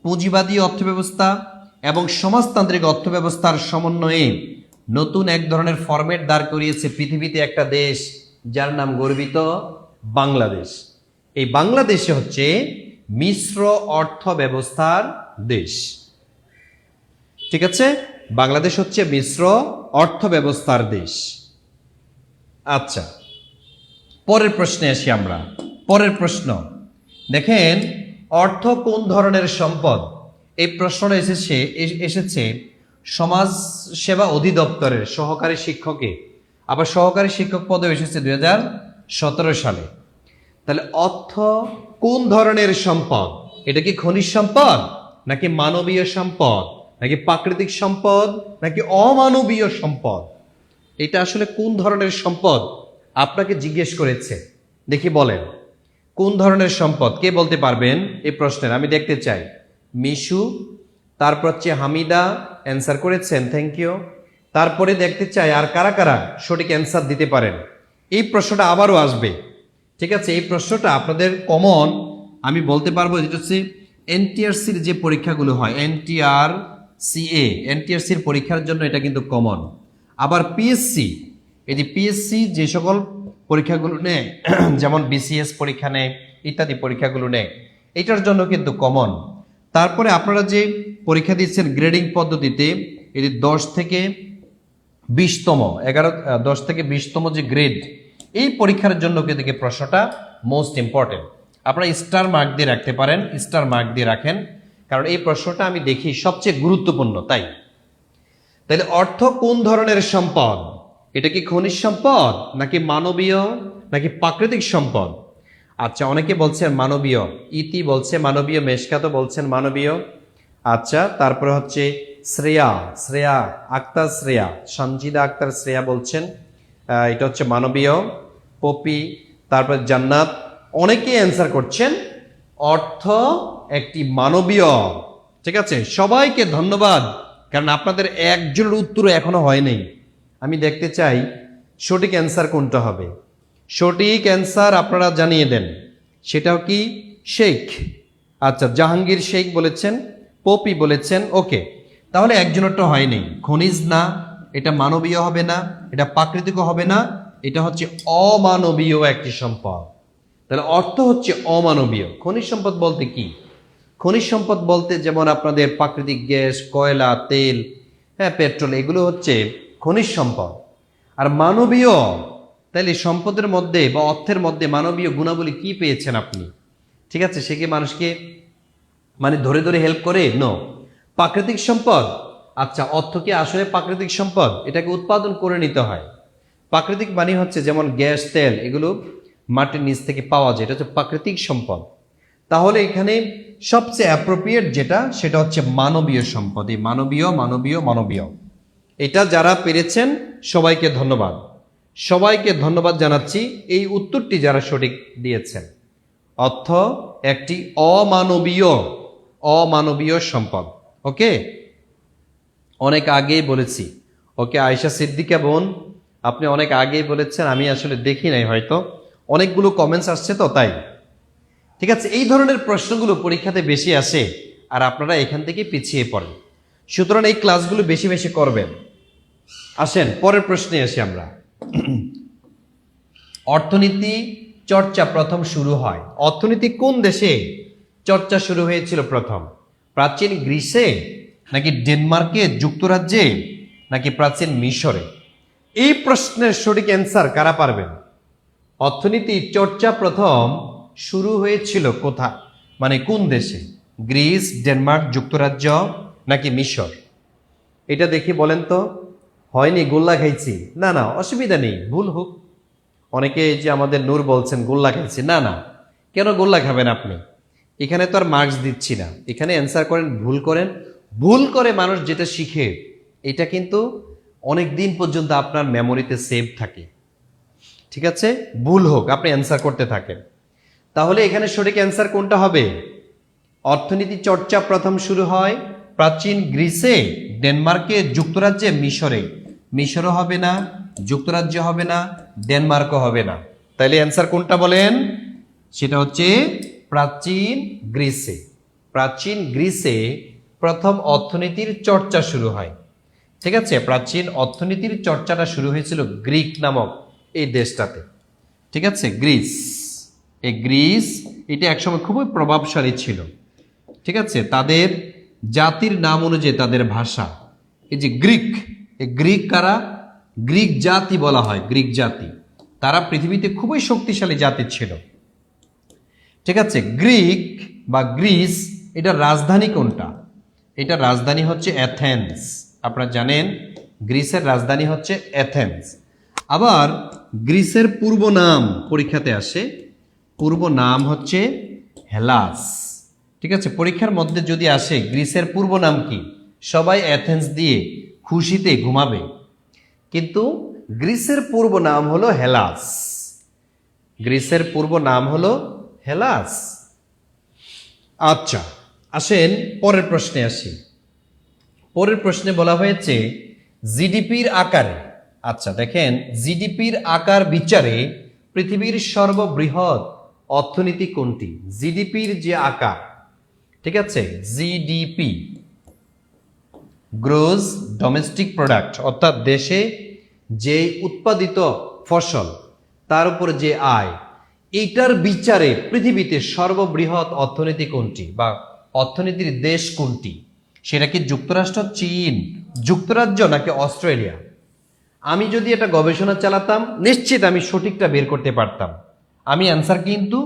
পুঁজিবাদী অর্থব্যবস্থা এবং সমাজতান্ত্রিক অর্থব্যবস্থার সমন্বয়ে নতুন এক ধরনের ফরম্যাট দাঁড় করিয়েছে পৃথিবীতে একটা দেশ, যার নাম গর্বিত বাংলাদেশ। এই বাংলাদেশে হচ্ছে মিশ্র অর্থ ব্যবস্থার দেশ। ঠিক আছে, বাংলাদেশ হচ্ছে মিশ্র অর্থ ব্যবস্থার দেশ। আচ্ছা, পরের প্রশ্নে আসি আমরা। পরের প্রশ্ন দেখেন, অর্থ কোন ধরনের সম্পদ? এই প্রশ্নটা এসেছে সমাজ সেবা অধিদপ্তরের সহকারী শিক্ষকে, আবার সহকারী শিক্ষক পদেও এসেছে 2017 সালে। তাহলে অর্থ কোন ধরনের সম্পদ? এটা কি খনিজ সম্পদ, নাকি মানবীয় সম্পদ, নাকি প্রাকৃতিক সম্পদ, নাকি অমানবীয় সম্পদ? এটা আসলে কোন ধরনের সম্পদ আপনাকে জিজ্ঞেস করেছে? দেখি বলেন, কোন ধরনের সম্পদ? কে বলতে পারবেন এই প্রশ্নের? আমি দেখতে চাই। মিশু, তারপর হচ্ছে হামিদা অ্যান্সার করেছেন, থ্যাংক ইউ। তারপরে দেখতে চাই আর কারা কারা সঠিক অ্যান্সার দিতে পারেন। এই প্রশ্নটা আবারও আসবে, ঠিক আছে? এই প্রশ্নটা আপনাদের কমন, আমি বলতে পারবো, যেটা হচ্ছে এনটিআরসির যে পরীক্ষাগুলো হয়, এনটিআরসির পরীক্ষার জন্য এটা কিন্তু কমন। আবার পিএসসি, এই যে পিএসসি যে সকল পরীক্ষাগুলো নেয়, যেমন বিসিএস পরীক্ষা নেয়, ইত্যাদি পরীক্ষাগুলো নেয়, এটার জন্য কিন্তু কমন। তারপরে আপনারা যে পরীক্ষা দিচ্ছেন গ্রেডিং পদ্ধতিতে, এই যে 10 থেকে 20তম যে গ্রেড, এই পরীক্ষার জন্য কিন্তু প্রশ্নটা মোস্ট ইম্পর্টেন্ট। আপনারা স্টার মার্ক দিয়ে রাখতে পারেন, স্টার মার্ক দিয়ে রাখেন, কারণ এই প্রশ্নটা আমি দেখি সবচেয়ে গুরুত্বপূর্ণ। তাইলে অর্থ কোন ধরনের সম্পদ? এটা কি খনিজ সম্পদ, নাকি মানবীয়, নাকি প্রাকৃতিক সম্পদ? আচ্ছা, অনেকে বলছেন মানবীয়, ইতি বলছে মানবীয়, মেশকাত বলছেন মানবীয়। আচ্ছা, তারপরে হচ্ছে শ্রেয়া আক্তার, সঞ্জিদা আক্তার শ্রেয়া বলছেন এটা হচ্ছে মানবীয়। পপি, তারপর জান্নাত, অনেকেই অ্যান্সার করছেন অর্থ একটি মানবীয়। ঠিক আছে, সবাইকে ধন্যবাদ, কারণ আপনাদের একজনের উত্তর এখনো হয়নি। আমি দেখতে চাই সঠিক অ্যান্সার কোনটা হবে। সঠিক অ্যান্সার আপনারা জানিয়ে দেন। সেটাও কি শেখ? আচ্ছা, জাহাঙ্গীর শেখ বলেছেন, পপি বলেছেন, ওকে। তাহলে একজনেরটা হয়নি। খনিজ না, এটা মানবীয় হবে না, এটা প্রাকৃতিকও হবে না, এটা হচ্ছে অমানবীয় একটি সম্পদ। তাহলে অর্থ হচ্ছে অমানবীয়। খনিজ সম্পদ বলতে কি? খনিজ সম্পদ বলতে যেমন আপনাদের প্রাকৃতিক গ্যাস, কয়লা, তেল, পেট্রোল, এগুলো হচ্ছে খনিজ সম্পদ। আর মানবীয়, তাহলে সম্পদের মধ্যে বা অর্থের মধ্যে মানবীয় গুণাবলী কি পেয়েছেন আপনি? ঠিক আছে, সে কি মানুষকে ধরে ধরে হেল্প করে? নো। প্রাকৃতিক সম্পদ, আচ্ছা, অর্থ কি আসলে প্রাকৃতিক সম্পদ? এটাকে উৎপাদন করে নিতে হয়। প্রাকৃতিক হচ্ছে যেমন গ্যাস, তেল, এগুলো মাটির নিচ থেকে পাওয়া যায়, এটা হচ্ছে প্রাকৃতিক সম্পদ। তাহলে এখানে সবচেয়ে অ্যাপ্রোপ্রিয়েট যেটা, সেটা হচ্ছে মানবীয় সম্পদ। এই মানবীয়, এটা যারা পেরেছেন সবাইকে ধন্যবাদ, সবাইকে ধন্যবাদ জানাচ্ছি। এই উত্তরটি যারা সঠিক দিয়েছেন, অর্থ একটি অমানবীয় সম্পদ। ওকে, অনেক আগেই বলেছি। ওকে, আয়েশা সিদ্দিকা বোন, আপনি অনেক আগেই বলেছেন, আমি আসলে দেখি নাই, হয়তো অনেকগুলো কমেন্টস আসছে তো তাই। ঠিক আছে, এই ধরনের প্রশ্নগুলো পরীক্ষাতে বেশি আসে, আর আপনারা এখান থেকে পিছিয়ে পড়েন। সুতরাং এই ক্লাসগুলো বেশি বেশি করবেন। আসেন পরের প্রশ্নে আসি আমরা। অর্থনীতি চর্চা প্রথম শুরু হয়, অর্থনীতি কোন দেশে চর্চা শুরু হয়েছিল প্রথম? প্রাচীন গ্রিসে, নাকি ডেনমার্কে, যুক্তরাজ্যে, নাকি প্রাচীন মিশরে? এই প্রশ্নের সঠিক অ্যান্সার কারা পারবেন? অর্থনীতির চর্চা প্রথম শুরু হয়েছিল কোথা, মানে কোন দেশে? গ্রিস, ডেনমার্ক, যুক্তরাজ্য নাকি মিশর? এটা দেখি বলেন তো। হয়নি, গোল্লা খাইছি? না না, অসুবিধা নেই, ভুল হোক। অনেকে এই যে আমাদের নূর বলছেন গোল্লা খাইছি, না না, কেন গোল্লা খাবেন আপনি? এখানে তো আর মার্কস দিচ্ছি না, এখানে অ্যান্সার করেন, ভুল করেন। ভুল করে মানুষ যেটা শিখে এটা কিন্তু অনেক দিন পর্যন্ত আপনার মেমোরিতে সেভ থাকে। ঠিক আছে, ভুল হোক, আপনি অ্যান্সার করতে থাকেন। তাহলে এখানে সঠিক অ্যান্সার কোনটা হবে? অর্থনীতি চর্চা প্রথম শুরু হয় প্রাচীন গ্রিসে, ডেনমার্কে, যুক্তরাজ্যে, মিশরে। মিশরও হবে না, যুক্তরাজ্য হবে না, ডেনমার্কও হবে না। তাইলে অ্যান্সার কোনটা বলেন? সেটা হচ্ছে প্রাচীন গ্রিসে। প্রাচীন গ্রিসে প্রথম অর্থনীতির চর্চা শুরু হয়। ঠিক আছে, প্রাচীন অর্থনীতির চর্চাটা শুরু হয়েছিল গ্রিক নামক এই দেশটাতে। ঠিক আছে, গ্রিস। এই গ্রিস এটা একসময় খুবই প্রভাবশালী ছিল। ঠিক আছে, তাদের জাতির নাম অনুযায়ী তাদের ভাষা, এই যে গ্রিক, এই গ্রিক কারা? গ্রিক জাতি বলা হয়, গ্রিক জাতি। তারা পৃথিবীতে খুবই শক্তিশালী জাতি ছিল। ঠিক আছে, গ্রিক বা গ্রিস এটার রাজধানী কোনটা? এটার রাজধানী হচ্ছে অ্যাথেন্স। আপনারা জানেন গ্রিসের রাজধানী হচ্ছে অ্যাথেন্স। আবার গ্রিসের পূর্ব নাম পরীক্ষাতে আসে, পূর্ব নাম হচ্ছে হেলাস। ঠিক আছে, পরীক্ষার মধ্যে যদি আসে গ্রিসের পূর্ব নাম কি, সবাই অ্যাথেন্স দিয়ে খুশিতে ঘুমাবে। কিন্তু গ্রিসের পূর্ব নাম হলো হেলাস। গ্রিসের পূর্ব নাম হলো হেলাস। আচ্ছা, আসেন পরের প্রশ্নে আসি। পরের প্রশ্নে বলা হয়েছে জিডিপির আকারে। আচ্ছা দেখেন, জিডিপির আকার বিচারে পৃথিবীর সর্ববৃহৎ অর্থনীতি কোনটি? জিডিপির যে আকার, ঠিক আছে, জিডিপি, গ্রোস ডোমেস্টিক প্রোডাক্ট, অর্থাৎ দেশে যে উৎপাদিত ফসল তার উপর যে আয়, এইটার বিচারে পৃথিবীতে সর্ববৃহৎ অর্থনীতি কোনটি বা অর্থনীতির দেশ কোনটি? সেটা কি যুক্তরাষ্ট্র, চীন, যুক্তরাজ্য নাকি অস্ট্রেলিয়া? আমি যদি এটা গবেষণা চালাতাম নিশ্চিত আমি সঠিকটা বের করতে পারতাম। আমি অ্যান্সার কিন্তু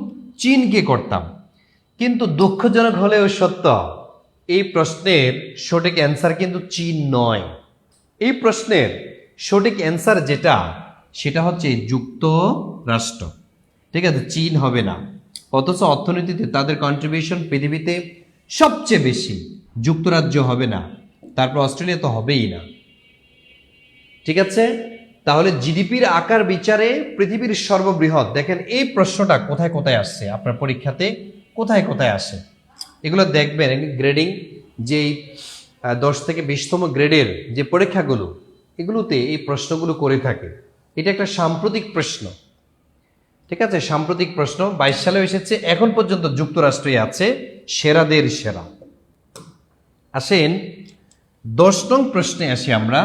চীনকে করতাম। কিন্তু দুঃখজনক হলেও সত্য, এই প্রশ্নের সঠিক অ্যান্সার কিন্তু চীন নয়। এই প্রশ্নের সঠিক অ্যান্সার যেটা, সেটা হচ্ছে যুক্তরাষ্ট্র। ঠিক আছে, চীন হবে না। অথচ অর্থনীতিতে তাদের কন্ট্রিবিউশন পৃথিবীতে সবচেয়ে বেশি। যুক্তরাজ্য হবে না, তারপর অস্ট্রেলিয়া তো হবেই না। ঠিক আছে, তাহলে জিডিপির আকার বিচারে পৃথিবীর সর্ববৃহৎ, দেখেন এই প্রশ্নটা কোথায় কোথায় আসছে আপনার পরীক্ষাতে, কোথায় কোথায় আসে এগুলো দেখবেন। গ্রেডিং যেই 10 থেকে 20তম গ্রেডের যে পরীক্ষাগুলো, এগুলোতে এই প্রশ্নগুলো করে থাকে। এটা একটা সাম্প্রতিক প্রশ্ন। ঠিক আছে, সাম্প্রতিক প্রশ্ন 22 সালে এসেছে, এখন পর্যন্ত যুক্তরাষ্ট্রই আছে সেরাদের সেরা। আসেন 10 নং প্রশ্নে আসি আমরা।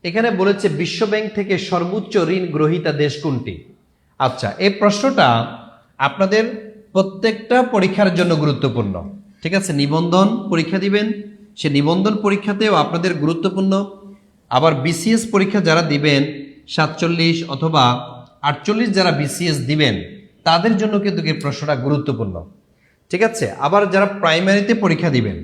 এখানে বলেছে বিশ্বব্যাংক থেকে সর্বোচ্চ ঋণ গ্রহীতা দেশ কোনটি? আচ্ছা, এই প্রশ্নটা আপনাদের প্রত্যেকটা পরীক্ষার জন্য গুরুত্বপূর্ণ। ঠিক আছে, নিবন্ধন পরীক্ষা দিবেন, সে নিবন্ধন পরীক্ষাতেও আপনাদের গুরুত্বপূর্ণ। আবার বিসিএস পরীক্ষা যারা দিবেন 47 অথবা 48 যারা বিসিএস দিবেন তাদের জন্য কিন্তু এই প্রশ্নটা গুরুত্বপূর্ণ। ঠিক আছে, আবার যারা প্রাইমারিতে পরীক্ষা দিবেন,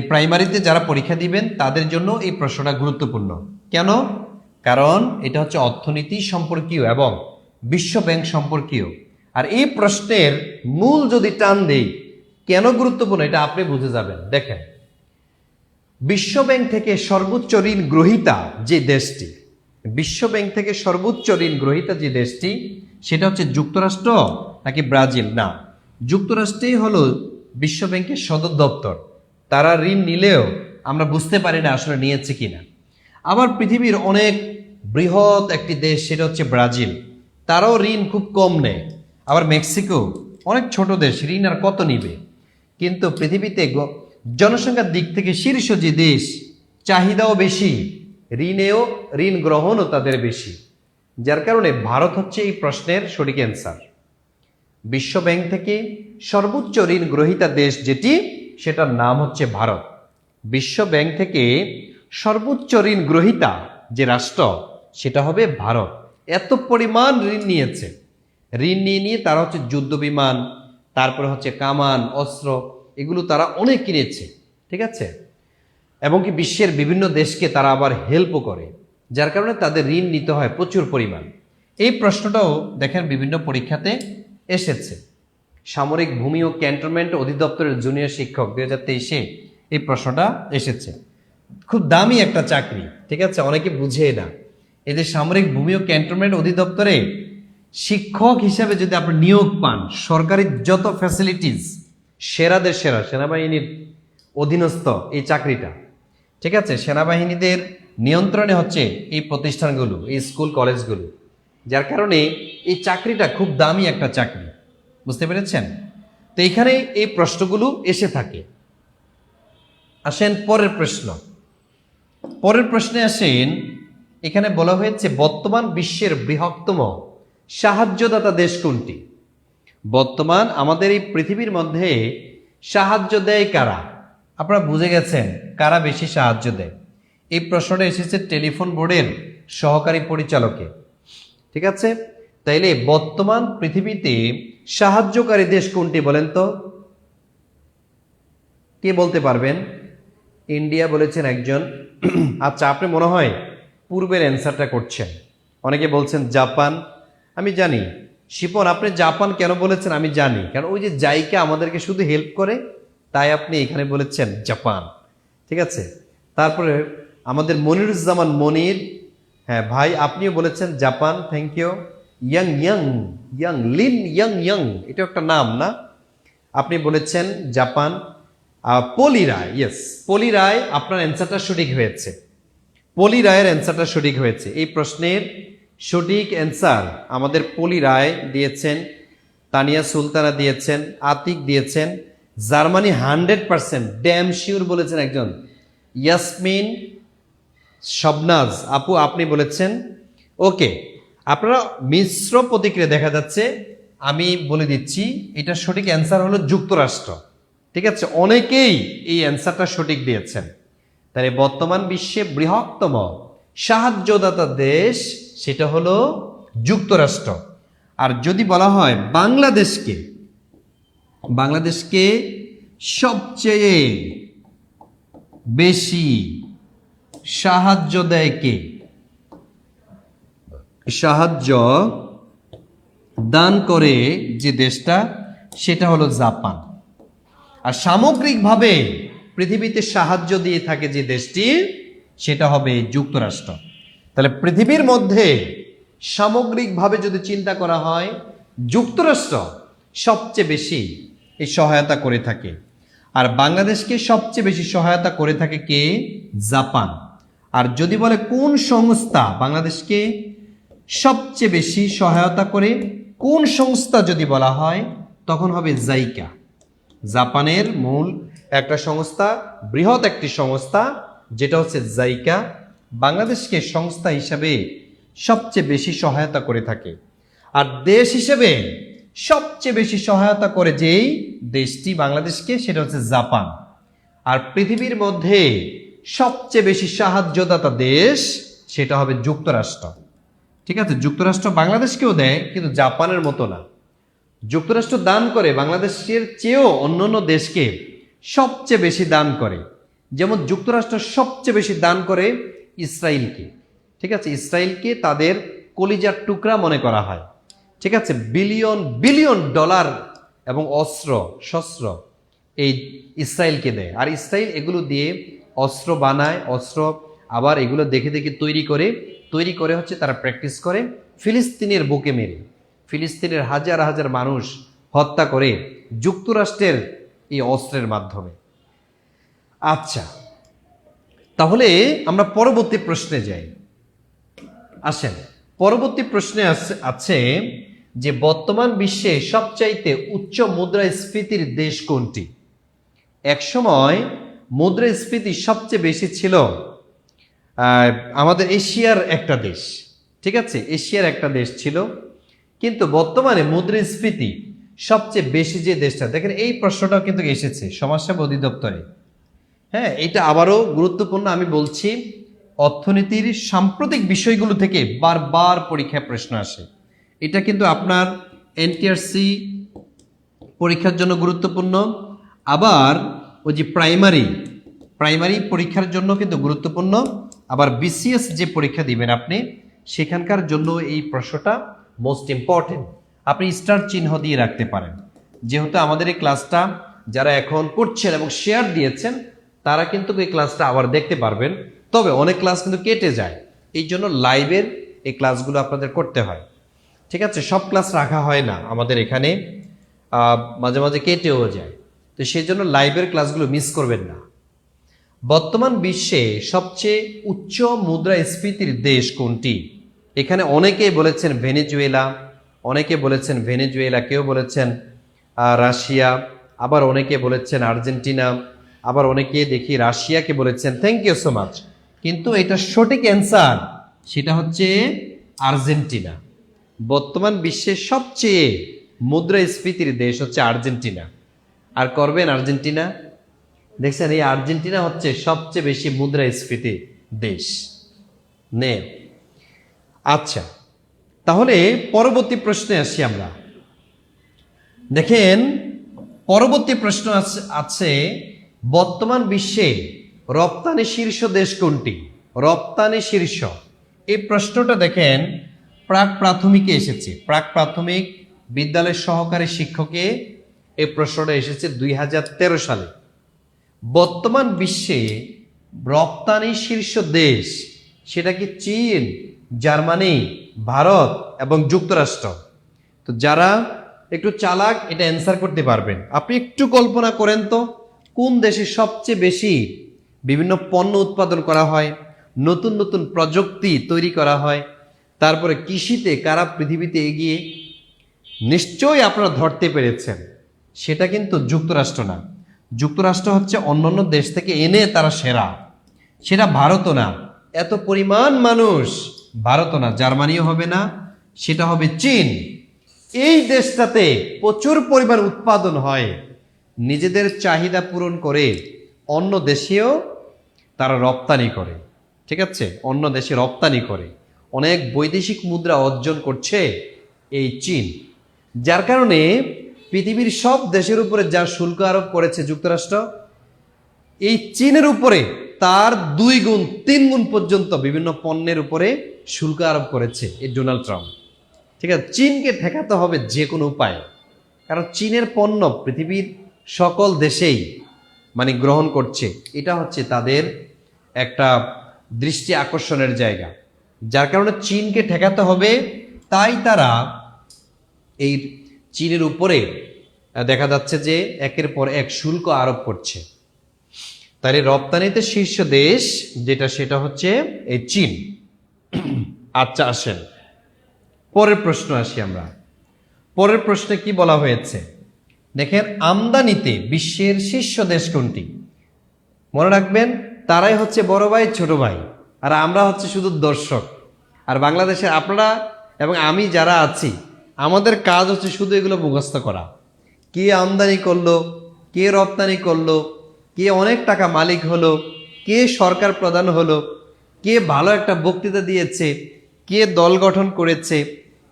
প্রাইমারিতে যারা পরীক্ষা দিবেন তাদের জন্য এই প্রশ্নটা গুরুত্বপূর্ণ। কেন? কারণ এটা হচ্ছে অর্থনীতি সম্পর্কীয় এবং বিশ্ব ব্যাংক সম্পর্কীয়। আর এই প্রশ্নের মূল যদি টান দেই কেন গুরুত্বপূর্ণ, এটা আপনি বুঝে যাবেন। দেখেন, বিশ্ব ব্যাংক থেকে সর্বোচ্চ ঋণ গ্রহীতা যে দেশটি, বিশ্ব ব্যাংক থেকে সর্বোচ্চ ঋণ গ্রহীতা যে দেশটি, সেটা হচ্ছে যুক্তরাষ্ট্র নাকি ব্রাজিল? না, যুক্তরাষ্ট্রেই হলো বিশ্ব ব্যাংকের সদর দপ্তর। তারা ঋণ নিলেও আমরা বুঝতে পারি না আসলে নিয়েছে কিনা। আবার পৃথিবীর অনেক বৃহৎ একটি দেশ, সেটা হচ্ছে ব্রাজিল, তারাও ঋণ খুব কম নেয়। আবার মেক্সিকো অনেক ছোট দেশ, ঋণ আর কত নিবে। কিন্তু পৃথিবীতে জনসংখ্যার দিক থেকে শীর্ষ যে দেশ, চাহিদাও বেশি, ঋণ গ্রহণও তাদের বেশি। যার কারণে ভারত হচ্ছে এই প্রশ্নের সঠিক অ্যান্সার। বিশ্ব ব্যাংক থেকে সর্বোচ্চ ঋণ গ্রহীতা দেশ যেটি, সেটার নাম হচ্ছে ভারত। বিশ্ব ব্যাংক থেকে সর্বোচ্চ ঋণ গ্রহীতা যে রাষ্ট্র, সেটা হবে ভারত। এত পরিমাণ ঋণ নিয়েছে, ঋণ নিয়ে তারা হচ্ছে যুদ্ধ বিমান, তারপরে হচ্ছে কামান, অস্ত্র, এগুলো তারা অনেক কিনেছে, ঠিক আছে। এবং কি বিশ্বের বিভিন্ন দেশকে তারা আবার হেল্পও করে, যার কারণে তাদের ঋণ নিতে হয় প্রচুর পরিমাণ। এই প্রশ্নটাও দেখেন বিভিন্ন পরীক্ষাতে এসেছে। সামরিক ভূমি ও ক্যান্টনমেন্ট অধিদপ্তরের জুনিয়র শিক্ষক 2023-এ এই প্রশ্নটা এসেছে। খুব দামি একটা চাকরি, ঠিক আছে, অনেকে বুঝে না। এই যে সামরিক ভূমি ও ক্যান্টনমেন্ট অধিদপ্তরে শিক্ষক হিসাবে যদি আপনি নিয়োগ পান, সরকারি যত ফ্যাসিলিটিস সেরাদের সেরা, সেনাবাহিনীর অধীনস্থ এই চাকরিটা, ঠিক আছে, সেনাবাহিনীদের নিয়ন্ত্রণে হচ্ছে এই প্রতিষ্ঠানগুলো, এই স্কুল কলেজগুলো, যার কারণে এই চাকরিটা খুব দামি একটা চাকরি, বুঝতে পেরেছেন। তো এখানে এই প্রশ্নগুলো এসে থাকে। আসেন পরের প্রশ্ন। পরের প্রশ্নে আসেন, এখানে বলা হয়েছে বর্তমান বিশ্বের বৃহত্তম সাহায্যদাতা দেশ কোনটি? বর্তমান আমাদের এই পৃথিবীর মধ্যে সাহায্য দেয় কারা? আপনারা বুঝে গেছেন কারা বেশি সাহায্য দেয়। এই প্রশ্নটা এসেছে টেলিফোন বোর্ডের সহকারী পরিচালকে, ঠিক আছে। তাইলে বর্তমান পৃথিবীতে সাহায্যকারী দেশ কোনটি বলেন তো? কে বলতে পারবেন? ইন্ডিয়া বলেছেন একজন। আচ্ছা, আপনি মনে হয় পূর্বের অ্যান্সারটা করছেন। অনেকে বলছেন জাপান। আমি জানি শিপন, আপনি জাপান কেন বলেছেন আমি জানি, কারণ ওই যে জাইকা আমাদেরকে শুধু হেল্প করে, তাই আপনি এখানে বলেছেন জাপান, ঠিক আছে। তারপরে আমাদের মনিরুজ্জামান মনির, হ্যাঁ ভাই, আপনিও বলেছেন Japan, thank you. Yang Yang Yang Lin Yang Yang, এটা একটা নাম না? আপনি বলেছেন জাপান। পলি রায়, ইয়েস, পলি রায়, আপনার অ্যান্সারটা সঠিক হয়েছে। পলি রায়ের অ্যান্সারটা সঠিক হয়েছে। এই প্রশ্নের সঠিক অ্যান্সার আমাদের পলি রায় দিয়েছেন, তানিয়া সুলতানা দিয়েছেন, আতিক দিয়েছেন। জার্মানি 100% ড্যাম শিওর বলেছেন একজন, ইয়াসমিন শবনাজ আপু, আপনি বলেছেন। ওকে, আপনারা মিশ্র প্রতিক্রিয়া দেখা যাচ্ছে। আমি বলে দিচ্ছি, এটা সঠিক অ্যান্সার হলো যুক্তরাষ্ট্র, ঠিক আছে। অনেকেই এই অ্যান্সারটা সঠিক দিয়েছেন। তাই বর্তমান বিশ্বে বৃহত্তম সাহায্যদাতা দেশ সেটা হলো যুক্তরাষ্ট্র। আর যদি বলা হয় বাংলাদেশকে, বাংলাদেশকে সবচেয়ে বেশি সাহায্য দেয় কে? সাহায্য দান করে যে দেশটা সেটা হলো জাপান। আর সামগ্রিকভাবে পৃথিবীতে সাহায্য দিয়ে থাকে যে দেশটি সেটা হবে যুক্তরাষ্ট্র। তাহলে পৃথিবীর মধ্যে সামগ্রিকভাবে যদি চিন্তা করা হয়, যুক্তরাষ্ট্র সবচেয়ে বেশি এই সহায়তা করে থাকে। আর বাংলাদেশকে সবচেয়ে বেশি সহায়তা করে থাকে কে? জাপান। আর যদি বলে কোন সংস্থা বাংলাদেশকে সবচেয়ে বেশি সহায়তা করে, কোন সংস্থা যদি বলা হয়, তখন হবে জাইকা। জাপানের মূল একটা সংস্থা, বৃহৎ একটি সংস্থা, যেটা হচ্ছে জাইকা, বাংলাদেশকে সংস্থা হিসাবে সবচেয়ে বেশি সহায়তা করে থাকে। আর দেশ হিসেবে সবচেয়ে বেশি সহায়তা করে যেই দেশটি বাংলাদেশকে, সেটা হচ্ছে জাপান। আর পৃথিবীর মধ্যে সবচেয়ে বেশি সাহায্যদাতা দেশ সেটা হবে যুক্তরাষ্ট্র, ঠিক আছে। যুক্তরাষ্ট্র বাংলাদেশকেও দেয়, কিন্তু জাপানের মতো না। যুক্তরাষ্ট্র দান করে বাংলাদেশের চেয়েও অন্যান্য দেশকে সবচেয়ে বেশি দান করে। যেমন যুক্তরাষ্ট্র সবচেয়ে বেশি দান করে ইসরায়েলকে, ঠিক আছে। ইসরায়েলকে তাদের কলিজার টুকরা মনে করা হয়, ঠিক আছে। বিলিয়ন বিলিয়ন ডলার এবং অস্ত্র শস্ত্র এই ইসরায়েলকে দেয়। আর ইসরায়েল এগুলো দিয়ে অস্ত্র বানায়, অস্ত্র আবার এগুলো দেখে দেখে তৈরি করে হচ্ছে তারা প্র্যাকটিস করে ফিলিস্তিনের বুকে মেরে, ফিলিস্তিনের হাজার হাজার মানুষ হত্যা করে যুক্তরাষ্ট্রের এই অস্ত্রের মাধ্যমে। আচ্ছা, তাহলে আমরা পরবর্তী প্রশ্নে যাই। আসেন, পরবর্তী প্রশ্নে আছে যে বর্তমান বিশ্বে সবচাইতে উচ্চ মুদ্রাস্ফীতির দেশ কোনটি? একসময় মুদ্রাস্ফীতি সবচেয়ে বেশি ছিল আমাদের এশিয়ার একটা দেশ, ঠিক আছে, এশিয়ার একটা দেশ ছিল। কিন্তু বর্তমানে মুদ্রাস্ফীতি সবচেয়ে বেশি যে দেশটা, দেখেন এই প্রশ্নটাও কিন্তু এসেছে সমাজসেবা অধিদপ্তরে। হ্যাঁ, এটা আবারও গুরুত্বপূর্ণ। আমি বলছি অর্থনীতির সাম্প্রতিক বিষয়গুলো থেকে বারবার পরীক্ষায় প্রশ্ন আসে। এটা কিন্তু আপনার এনটিআরসি পরীক্ষার জন্য গুরুত্বপূর্ণ, আবার ওই যে প্রাইমারি পরীক্ষার জন্য কিন্তু গুরুত্বপূর্ণ, আবার বিসিএস যে পরীক্ষা দিবেন আপনি সেখানকার জন্য এই প্রশ্নটা মোস্ট ইম্পর্টেন্ট। আপনি স্টার চিহ্ন দিয়ে রাখতে পারেন। যেহেতু আমাদের এই ক্লাসটা যারা এখন করছেন এবং শেয়ার দিয়েছেন তারা কিন্তু এই ক্লাসটা আবার দেখতে পারবেন, তবে অনেক ক্লাস কিন্তু কেটে যায়, এই জন্য লাইভের এই ক্লাসগুলো আপনাদের করতে হয়। ঠিক আছে, সব ক্লাস রাখা হয় না আমাদের এখানে, মাঝে মাঝে কেটেও যায়, তো সেই জন্য লাইভের ক্লাসগুলো মিস করবেন না। বর্তমান বিশ্বে সবচেয়ে উচ্চ মুদ্রাস্ফীতির দেশ কোনটি? এখানে অনেকেই বলেছেন ভেনেজুয়েলা, অনেকে বলেছেন ভেনেজুয়েলা, কেউ বলেছেন রাশিয়া, আবার অনেকে বলেছেন আর্জেন্টিনা, আবার অনেকে দেখি রাশিয়াকে বলেছেন। Thank you so much. কিন্তু এটা সঠিক অ্যান্সার, সেটা হচ্ছে আর্জেন্টিনা। বর্তমান বিশ্বের সবচেয়ে মুদ্রাস্ফীতির দেশ হচ্ছে আর্জেন্টিনা। আর করবেন আর্জেন্টিনা, দেখছেন এই আর্জেন্টিনা হচ্ছে সবচেয়ে বেশি মুদ্রাস্ফীতি দেশ নে। আচ্ছা, তাহলে পরবর্তী প্রশ্নে আসি আমরা। দেখেন পরবর্তী প্রশ্ন আছে বর্তমান বিশ্বে রপ্তানি শীর্ষ দেশ কোনটি? রপ্তানি শীর্ষ, এই প্রশ্নটা দেখেন প্রাক প্রাথমিকে এসেছে, প্রাক প্রাথমিক বিদ্যালয়ের সহকারী শিক্ষকে এই প্রশ্নটা এসেছে 2013 সালে। বর্তমান বিশ্বে রপ্তানি শীর্ষ দেশ সেটা কি চীন, জার্মানি, ভারত এবং যুক্তরাষ্ট্র? তো যারা একটু চালাক এটা অ্যান্সার করতে পারবেন। আপনি একটু কল্পনা করেন তো, কোন দেশে সবচেয়ে বেশি বিভিন্ন পণ্য উৎপাদন করা হয়, নতুন নতুন প্রযুক্তি তৈরি করা হয়, তারপরে কৃষিতে কারা পৃথিবীতে এগিয়ে? নিশ্চয়ই আপনারা ধরতে পেরেছেন, সেটা কিন্তু যুক্তরাষ্ট্র না। যুক্তরাষ্ট্র হচ্ছে অন্যান্য দেশ থেকে এনে তারা সেরা, সেটা ভারতও না। এত পরিমাণ মানুষ, ভারতও না, জার্মানিও হবে না, সেটা হবে চীন। এই দেশটাতে প্রচুর পরিমাণ উৎপাদন হয়, নিজেদের চাহিদা পূরণ করে অন্য দেশেও তারা রপ্তানি করে। ঠিক আছে, অন্য দেশে রপ্তানি করে, অনেক বৈদেশিক মুদ্রা অর্জন করছে এই চীন। যার কারণে পৃথিবীর সব দেশের উপরে যা শুল্ক আরোপ করেছে যুক্তরাষ্ট্র, এই চীনের উপরে তার 2 গুণ 3 গুণ পর্যন্ত বিভিন্ন পণ্যের উপরে শুল্ক আরোপ করেছে এই ডোনাল্ড ট্রাম্প। ঠিক আছে, চীনকে ঠেকাতে হবে যে কোনো উপায়, কারণ চীনের পণ্য পৃথিবীর সকল দেশেই মানে গ্রহণ করছে, এটা হচ্ছে তাদের একটা দৃষ্টি আকর্ষণের জায়গা। যার কারণে চীনকে ঠেকাতে হবে, তাই তারা এই চীনের উপরে দেখা যাচ্ছে যে একের পর এক শুল্ক আরোপ করছে। তাহলে রপ্তানিতে শীর্ষ দেশ যেটা, সেটা হচ্ছে এই চীন। আচ্ছা আসেন পরের প্রশ্ন আসি আমরা। পরের প্রশ্নে কি বলা হয়েছে দেখেন, আমদানিতে বিশ্বের শীর্ষ দেশ কোনটি? মনে রাখবেন, তারাই হচ্ছে বড় ভাই ছোট ভাই, আর আমরা হচ্ছে শুধু দর্শক। আর বাংলাদেশের আপনারা এবং আমি যারা আছি, আমাদের কাজ হচ্ছে শুধু এগুলো মুখস্থ করা। কে আমদানি করলো, কে রপ্তানি করলো, কে অনেক টাকা মালিক হলো, কে সরকার প্রধান হলো, কে ভালো একটা বক্তৃতা দিয়েছে, কে দল গঠন করেছে,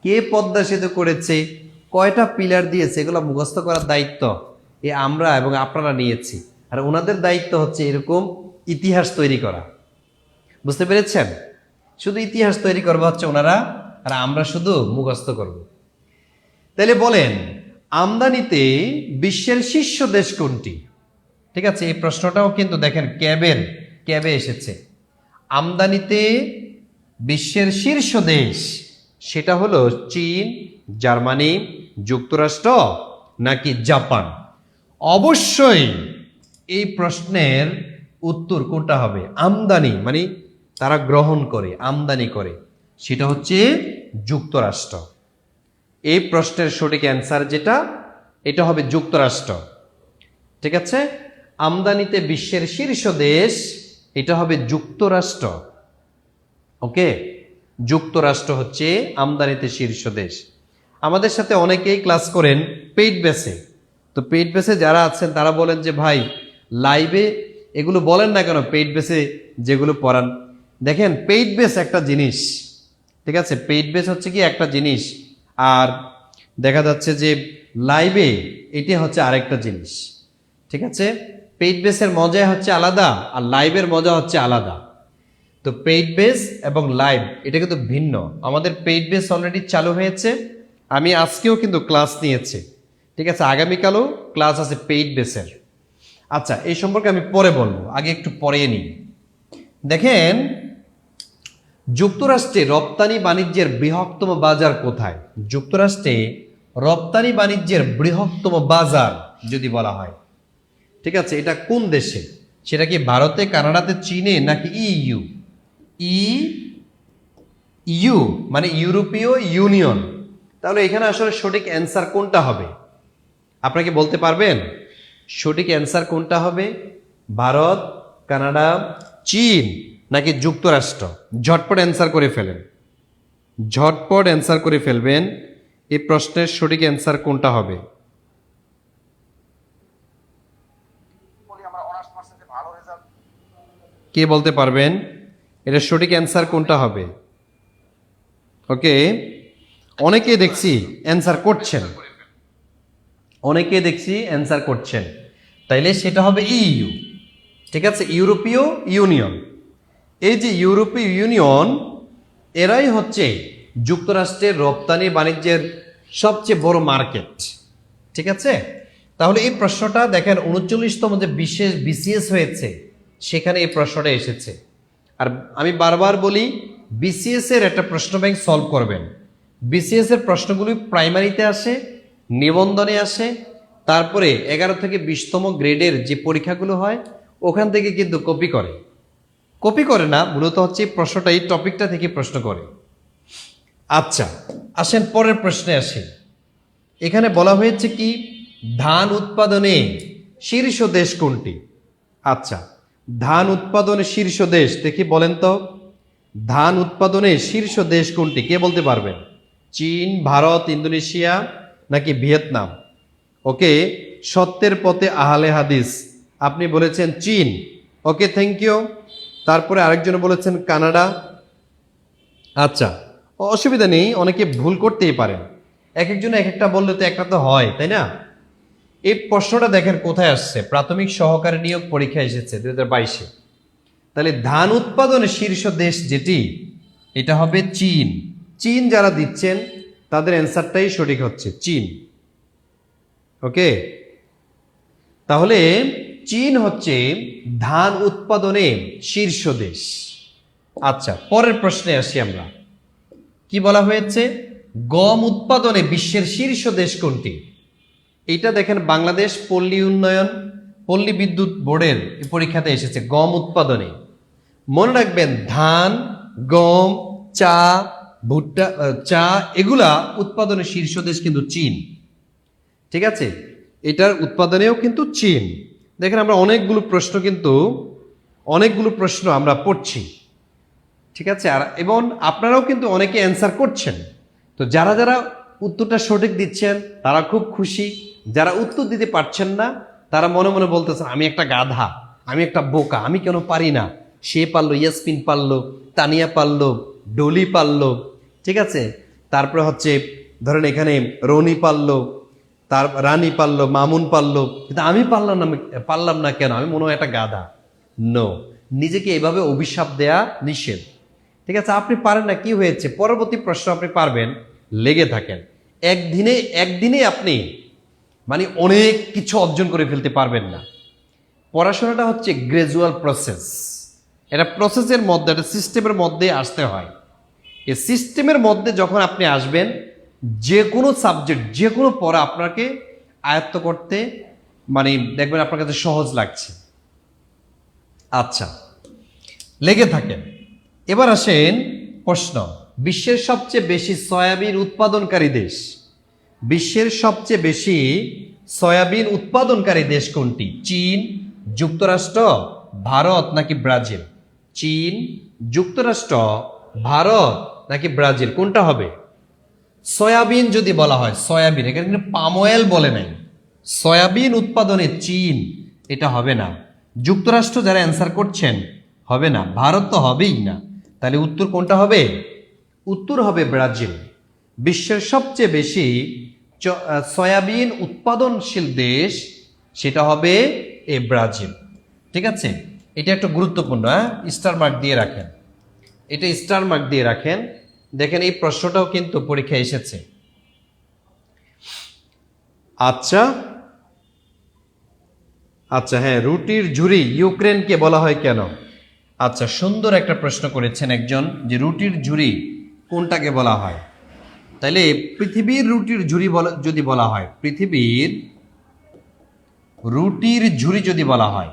কে পদ্মা সেতু করেছে, কয়টা পিলার দিয়েছে, এগুলো মুখস্থ করার দায়িত্ব আমরা এবং আপনারা নিয়েছি। আর ওনাদের দায়িত্ব হচ্ছে এরকম ইতিহাস তৈরি করা। বুঝতে পেরেছেন? শুধু ইতিহাস তৈরি করবো হচ্ছে ওনারা, আর আমরা শুধু মুখস্থ করব। তাহলে বলেন, আমদানিতে বিশ্বের শীর্ষ দেশ কোনটি? ঠিক আছে, এই প্রশ্নটাও কিন্তু দেখেন ক্যাবে এসেছে। আমদানিতে বিশ্বের শীর্ষ দেশ সেটা হলো চীন, জার্মানি, যুক্তরাষ্ট্র নাকি জাপান? অবশ্যই এই প্রশ্নের উত্তর কোনটা হবে? আমদানি মানে তারা গ্রহণ করে, আমদানি করে, সেটা হচ্ছে যুক্তরাষ্ট্র। এই প্রশ্নের সঠিক অ্যান্সার যেটা, এটা হবে যুক্তরাষ্ট্র। ঠিক আছে, আমদানিতে বিশ্বের শীর্ষ দেশ এটা হবে যুক্তরাষ্ট্র। ওকে, যুক্তরাষ্ট্র হচ্ছে আমদানিতে শীর্ষ দেশ। আমাদের সাথে অনেকেই ক্লাস করেন পেইড বেসে। তো পেইড বেসে যারা আছেন তারা বলেন যে ভাই লাইভে এগুলো বলেন না কেন, পেইড বেসে যেগুলো পড়ান দেখেন পেইড বেস একটা জিনিস, ঠিক আছে, পেইড বেস হচ্ছে কি একটা জিনিস, আর দেখা যাচ্ছে যে লাইভে এটি হচ্ছে আরেকটা জিনিস, ঠিক আছে। পেইড বেসের মজা হচ্ছে আলাদা আর লাইভের মজা হচ্ছে আলাদা। তো পেইড বেস এবং লাইভ এটা কিন্তু ভিন্ন। আমাদের পেইড বেস অলরেডি চালু হয়েছে, আমি আজকেও কিন্তু ক্লাস নিয়েছি, ঠিক আছে, আগামীকালও ক্লাস আছে পেইড বেসের। আচ্ছা, এই সম্পর্কে আমি পরে বলবো, আগে একটু পড়িয়ে নিই। দেখেন, যুক্তরাষ্ট্রে রপ্তানি বাণিজ্যের বৃহত্তম বাজার কোথায়? যুক্তরাষ্ট্রে রপ্তানি বাণিজ্যের বৃহত্তম বাজার যদি বলা হয়, ঠিক আছে, এটা কোন দেশে? সেটা কি ভারতে, কানাডাতে, চীনে নাকি ইইউ? ইইউ মানে ইউরোপীয় ইউনিয়ন। তাহলে এখানে আসলে সঠিক অ্যান্সার কোনটা হবে? আপনাকে বলতে পারবেন সঠিক অ্যান্সার কোনটা হবে? ভারত, কানাডা, চীন নাকি যুক্তরাষ্ট্র? ঝটপট অ্যান্সার করে ফেলেন, ঝটপট অ্যান্সার করে ফেলবেন। এই প্রশ্নের সঠিক অ্যান্সার কোনটা হবে? কে বলতে পারবেন এটা সঠিক অ্যান্সার কোনটা হবে? ওকে, অনেকে দেখছি অ্যান্সার করছেন, অনেকে দেখছি অ্যান্সার করছেন, তাইলে সেটা হবে ইইউ, ঠিক আছে, ইউরোপীয় ইউনিয়ন। এই যে ইউরোপীয় ইউনিয়ন, এরাই হচ্ছে যুক্তরাষ্ট্রের রপ্তানি বাণিজ্যের সবচেয়ে বড় মার্কেট, ঠিক আছে। তাহলে এই প্রশ্নটা দেখেন 39তম যে বিশেষ বিসিএস হয়েছে সেখানে এই প্রশ্নটা এসেছে। আর আমি বারবার বলি বিসিএস এর একটা প্রশ্ন ব্যাংক সলভ করবেন। বিসিএস এর প্রশ্নগুলি প্রাইমারিতে আসে, নিবন্ধনে আসে, তারপরে 11 থেকে 20তম গ্রেডের যে পরীক্ষাগুলো হয় ওখান থেকে কিন্তু কপি করে না, মূলত হচ্ছে এই প্রশ্নটা এই টপিকটা থেকে প্রশ্ন করে। আচ্ছা, আসেন পরের প্রশ্নে আসি। এখানে বলা হয়েছে কি ধান উৎপাদনে শীর্ষ দেশ কোনটি? আচ্ছা, ধান উৎপাদনে শীর্ষ দেশ দেখি বলেন তো, ধান উৎপাদনে শীর্ষ দেশ কোনটি? কে বলতে পারবেন? চীন, ভারত, ইন্দোনেশিয়া নাকি ভিয়েতনাম? ওকে, সত্যের পথে আহলে হাদিস, আপনি বলেছেন চীন। ওকে, থ্যাংক ইউ। তারপরে আরেকজন বলেছেন কানাডা। আচ্ছা, অসুবিধা নেই, অনেকে ভুল করতেই পারেন, এক একজন এক একটা বললে তো একটা তো হয়, তাই না? এই প্রশ্নটা দেখেন কোথায় আসছে, প্রাথমিক সহকারী নিয়োগ পরীক্ষা এসেছে 2022-এ। তাহলে ধান উৎপাদনে শীর্ষ দেশ যেটি, এটা হবে চীন। চীন যারা দিচ্ছেন তাদের অ্যান্সারটাই সঠিক হচ্ছে চীন। ওকে, তাহলে চীন হচ্ছে ধান উৎপাদনে শীর্ষ দেশ। আচ্ছা, পরের প্রশ্নে আসি আমরা। কি বলা হয়েছে? গম উৎপাদনে বিশ্বের শীর্ষ দেশ কোনটি? এটা দেখেন বাংলাদেশ পল্লী বিদ্যুৎ বোর্ডের পরীক্ষাতে এসেছে গম উৎপাদনে। মনে রাখবেন ধান, গম, চা, ভুট্টা, চা এগুলা উৎপাদনের শীর্ষ দেশ কিন্তু চীন, ঠিক আছে, এটার উৎপাদনেও কিন্তু চীন। দেখেন আমরা অনেকগুলো প্রশ্ন আমরা পড়ছি, ঠিক আছে, আর এবং আপনারাও কিন্তু অনেকে অ্যান্সার করছেন। তো যারা যারা উত্তরটা সঠিক দিচ্ছেন তারা খুব খুশি, যারা উত্তর দিতে পারছেন না তারা মনে মনে বলতেছেন আমি একটা গাধা, আমি একটা বোকা, আমি কেন পারি না, সে পারলো, ইয়াসমিন পারলো, তানিয়া পারলো, ডলি পারলো, ঠিক আছে, তারপরে হচ্ছে ধরেন এখানে রনি পারলো, তার রানী পারলো, মামুন পারলো, কিন্তু আমি পারলাম না কেন, আমি মনে হয় একটা গাধা। নো, নিজেকে এভাবে অভিশাপ দেয়া নিষেধ, ঠিক আছে। আপনি পারেন না, কি হয়েছে, পরবর্তী প্রশ্ন আপনি পারবেন, লেগে থাকেন। একদিনে আপনি মানে অনেক কিছু অর্জন করে ফেলতে পারবেন না। পড়াশোনাটা হচ্ছে গ্রাজুয়াল প্রসেস, এটা প্রসেসের মধ্যে, একটা সিস্টেমের মধ্যে আসতে হয়। এই সিস্টেমের মধ্যে যখন আপনি আসবেন, যে কোনো সাবজেক্ট, যে কোনো পড়া আপনাকে আয়ত্ত করতে মানে দেখবেন আপনার কাছে সহজ লাগছে। আচ্ছা, লেগে থাকেন। এবার আসেন প্রশ্ন, বিশ্বের সবচেয়ে বেশি সয়াবিন উৎপাদনকারী দেশ, বিশ্বের সবচেয়ে বেশি সয়াবিন উৎপাদনকারী দেশ কোনটি? চীন, যুক্তরাষ্ট্র, ভারত নাকি ব্রাজিল? চীন, যুক্তরাষ্ট্র, ভারত নাকি ব্রাজিল, কোনটা হবে? সয়াবিন যদি বলা হয়, সয়াবিন, এখানে কিন্তু পাম অয়েল বলে নাই, সয়াবিন উৎপাদনে চীন, এটা হবে না। যুক্তরাষ্ট্র যারা অ্যান্সার করছেন হবে না, ভারত তো হবেই না। তাহলে উত্তর কোনটা হবে? উত্তর হবে ব্রাজিল। বিশ্বের সবচেয়ে বেশি সয়াবিন উৎপাদনশীল দেশ সেটা হবে এই ব্রাজিল। ঠিক আছে, এটা একটু গুরুত্বপূর্ণ, হ্যাঁ, স্টার মার্ক দিয়ে রাখেন, এটা স্টার মার্ক দিয়ে রাখেন। দেখেন এই প্রশ্নটাও কিন্তু পরীক্ষায় এসেছে। আচ্ছা আচ্ছা, হ্যাঁ, রুটির ঝুড়ি ইউক্রেনকে বলা হয় কেন? আচ্ছা, সুন্দর একটা প্রশ্ন করেছেন একজন, যে রুটির ঝুড়ি কোনটাকে বলা হয়। তাইলে পৃথিবীর রুটির ঝুড়ি যদি বলা হয়, পৃথিবীর রুটির ঝুড়ি যদি বলা হয়,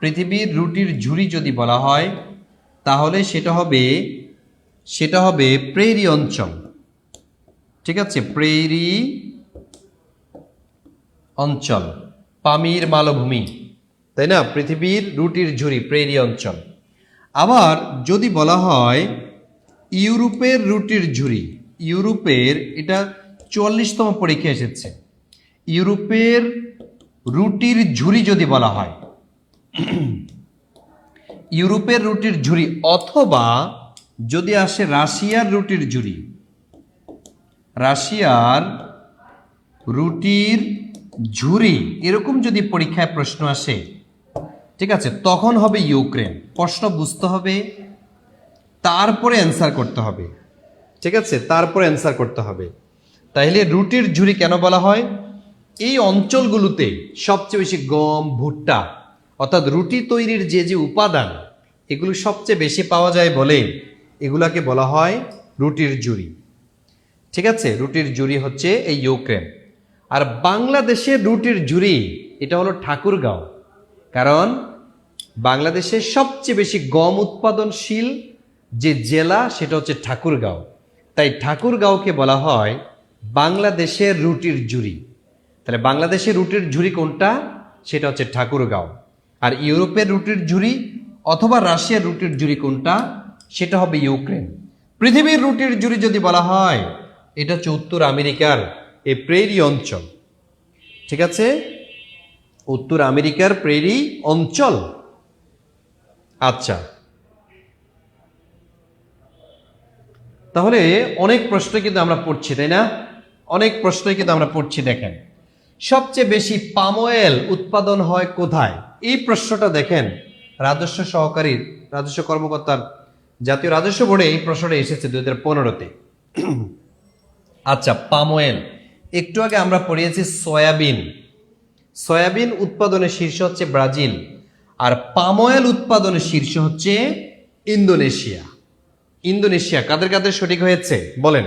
পৃথিবীর রুটির ঝুড়ি যদি বলা হয়, তাহলে সেটা হবে প্রেরি অঞ্চল। ঠিক আছে, প্রেরি অঞ্চল, পামির মালভূমি, তাই না? পৃথিবীর রুটির ঝুড়ি প্রেরি অঞ্চল। আবার যদি বলা হয় ইউরোপের রুটির ঝুড়ি, ইউরোপের, এটা 44তম পরীক্ষা এসেছে, ইউরোপের রুটির ঝুড়ি যদি বলা হয়, ইউরোপের রুটির ঝুড়ি, অথবা যদি আসে রাশিয়ার রুটির ঝুড়ি, রাশিয়ার রুটির ঝুড়ি, এরকম যদি পরীক্ষায় প্রশ্ন আসে, ঠিক আছে, তখন হবে ইউক্রেন। প্রশ্ন বুঝতে হবে, তারপরে অ্যান্সার করতে হবে। ঠিক আছে, তারপরে অ্যান্সার করতে হবে। তাইলে রুটির ঝুড়ি কেন বলা হয়? এই অঞ্চলগুলোতে সবচেয়ে বেশি গম, ভুট্টা, অর্থাৎ রুটি তৈরির যে যে উপাদান, এগুলো সবচেয়ে বেশি পাওয়া যায় বলে এগুলাকে বলা হয় রুটির ঝুড়ি। ঠিক আছে, রুটির ঝুড়ি হচ্ছে এই ইউক্রেন। আর বাংলাদেশের রুটির ঝুড়ি এটা হলো ঠাকুরগাঁও, কারণ বাংলাদেশের সবচেয়ে বেশি গম উৎপাদনশীল যে জেলা সেটা হচ্ছে ঠাকুরগাঁও। তাই ঠাকুরগাঁওকে বলা হয় বাংলাদেশের রুটির ঝুড়ি। তাহলে বাংলাদেশের রুটির ঝুড়ি কোনটা? সেটা হচ্ছে ঠাকুরগাঁও। আর ইউরোপের রুটির ঝুড়ি অথবা রাশিয়ার রুটির ঝুড়ি কোনটা? সেটা হবে ইউক্রেন। পৃথিবীর রুটির ঝুড়ি যদি বলা হয়, এটা হচ্ছে উত্তর আমেরিকার এই প্রেরি অঞ্চল। ঠিক আছে, উত্তর আমেরিকার প্রেরি অঞ্চল। আচ্ছা, তাহলে অনেক প্রশ্ন কিন্তু আমরা পড়ছি, তাই না? অনেক প্রশ্ন কিন্তু আমরা পড়ছি। দেখেন, সবচেয়ে বেশি পাম অয়েল উৎপাদন হয় কোথায়? এই প্রশ্নটা দেখেন, রাজস্ব কর্মকর্তার জাতীয় রাজস্ব বোর্ডে এই প্রশ্নটা এসেছে 2015-তে। আচ্ছা, পাম অয়েল, একটু আগে আমরা পড়িয়েছি সয়াবিন। সয়াবিন উৎপাদনের শীর্ষ হচ্ছে ব্রাজিল, আর পাম অয়েল উৎপাদনের শীর্ষ হচ্ছে ইন্দোনেশিয়া। ইন্দোনেশিয়া। কাদের কাদের সঠিক হয়েছে বলেন,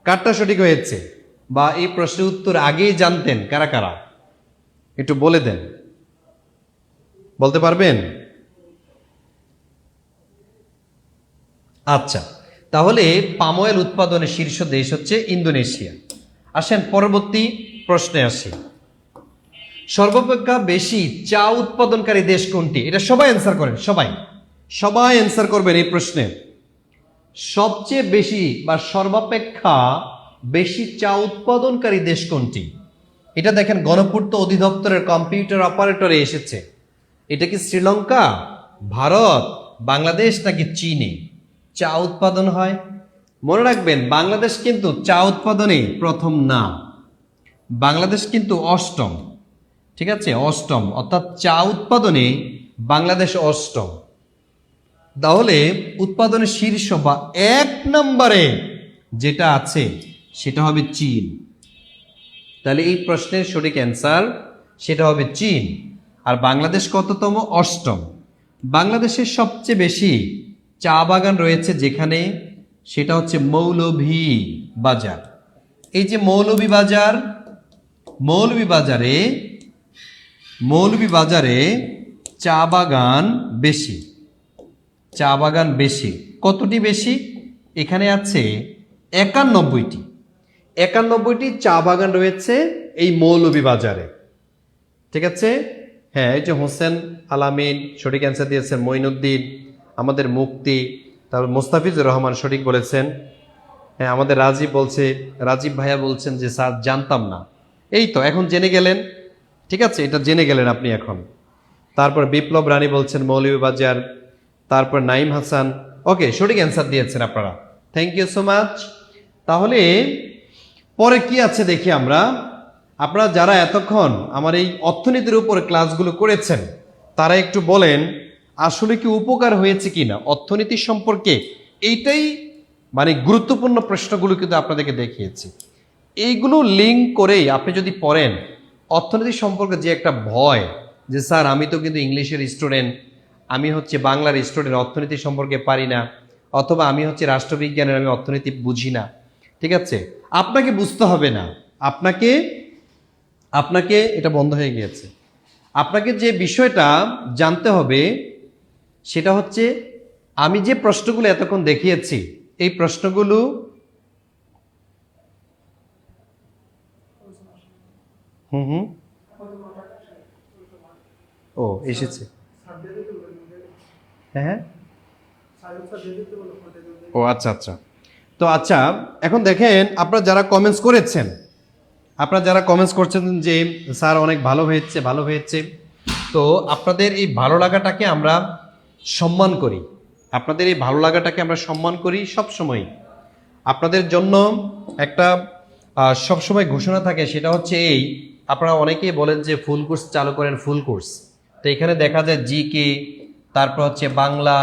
কারটা সঠিক হয়েছে? বা এই প্রশ্নের উত্তর আগেই জানতেন কারা কারা? একটু বলে দেন, বলতে পারবেন? আচ্ছা, তাহলে পাম অয়েল উৎপাদনের শীর্ষ দেশ হচ্ছে ইন্দোনেশিয়া। আসেন পরবর্তী প্রশ্নে আসি। সর্বাপেক্ষা বেশি চা উৎপাদনকারী দেশ কোনটি? এটা সবাই অ্যান্সার করেন, সবাই অ্যান্সার করবেন এই প্রশ্নে। সবচেয়ে বেশি বা সর্বাপেক্ষা বেশি চা উৎপাদনকারী দেশ কোনটি? এটা দেখেন গণপূর্ত অধিদপ্তরের কম্পিউটার অপারেটরে এসেছে। এটা কি শ্রীলঙ্কা, ভারত, বাংলাদেশ নাকি চীনে চা উৎপাদন হয়? মনে রাখবেন, বাংলাদেশ কিন্তু চা উৎপাদনে প্রথম না, বাংলাদেশ কিন্তু অষ্টম। ঠিক আছে, অষ্টম, অর্থাৎ চা উৎপাদনে বাংলাদেশ অষ্টম। তাহলে উৎপাদনের শীর্ষ বা 1 নম্বরে যেটা আছে সেটা হবে চীন। তাহলে এই প্রশ্নের সঠিক অ্যান্সার সেটা হবে চীন। আর বাংলাদেশ কততম? অষ্টম। বাংলাদেশের সবচেয়ে বেশি চা বাগান রয়েছে যেখানে, সেটা হচ্ছে মৌলভীবাজার। এই যে মৌলভীবাজারে চা বাগান বেশি। চা বাগান বেশি। কতটি বেশি? এখানে আছে 91টি চা বাগান রয়েছে এই মৌলভীবাজারে। ঠিক আছে, হ্যাঁ, এই যে হোসেন আলামিন সঠিক অ্যান্সার দিয়েছেন, মঈনুদ্দিন, আমাদের মুক্তি, তারপর মোস্তাফিজুর রহমান সঠিক বলেছেন। হ্যাঁ, আমাদের রাজীব ভাইয়া বলছেন যে স্যার জানতাম না। এই তো এখন জেনে গেলেন। ঠিক আছে, এটা জেনে গেলেন আপনি এখন। তারপর বিপ্লব রানী বলছেন মৌলভীবাজার, তারপর নাইম হাসান, ওকে সঠিক অ্যান্সার দিয়েছেন আপনারা, থ্যাংক ইউ সো মাচ। তাহলে পরে কি আছে দেখি আমরা। আপনারা যারা এতক্ষণ আমার এই অর্থনীতির উপর ক্লাসগুলো করেছেন তারা একটু বলেন আসলে কি উপকার হয়েছে কিনা অর্থনীতি সম্পর্কে। এইটাই মানে গুরুত্বপূর্ণ প্রশ্নগুলো কিন্তু আপনাদেরকে দেখিয়েছি। এইগুলো লিঙ্ক করেই আপনি যদি পড়েন অর্থনীতি সম্পর্কে যে একটা ভয় যে স্যার আমি তো কিন্তু ইংলিশের স্টুডেন্ট, আমি হচ্ছে বাংলার স্টুডেন্ট, অর্থনীতি সম্পর্কে পারি না, অথবা আমি হচ্ছে রাষ্ট্রবিজ্ঞানের, আমি অর্থনীতি বুঝি না, ঠিক আছে, আপনাকে বুঝতে হবে না। আপনাকে এটা বন্ধ হয়ে গিয়েছে। আপনাকে যে বিষয়টা জানতে হবে সেটা হচ্ছে আমি যে প্রশ্নগুলো এতক্ষণ দেখিয়েছি এই প্রশ্নগুলো হুম ও এসেছে, হ্যাঁ ও আচ্ছা আচ্ছা। তো আচ্ছা এখন দেখেন আপনারা যারা কমেন্টস করেছেন, আপনারা যারা কমেন্টস করছেন যে স্যার অনেক ভালো হয়েছে ভালো হয়েছে, তো আপনাদের এই ভালো লাগাটাকে আমরা সম্মান করি, আপনাদের এই ভালো লাগাটাকে আমরা সম্মান করি সবসময়। আপনাদের জন্য একটা সবসময় ঘোষণা থাকে, সেটা হচ্ছে এই, আপনারা অনেকেই বলেন যে ফুল কোর্স চালু করেন, ফুল কোর্স। তো এখানে দেখা যায় জিকে, তারপর হচ্ছে বাংলা,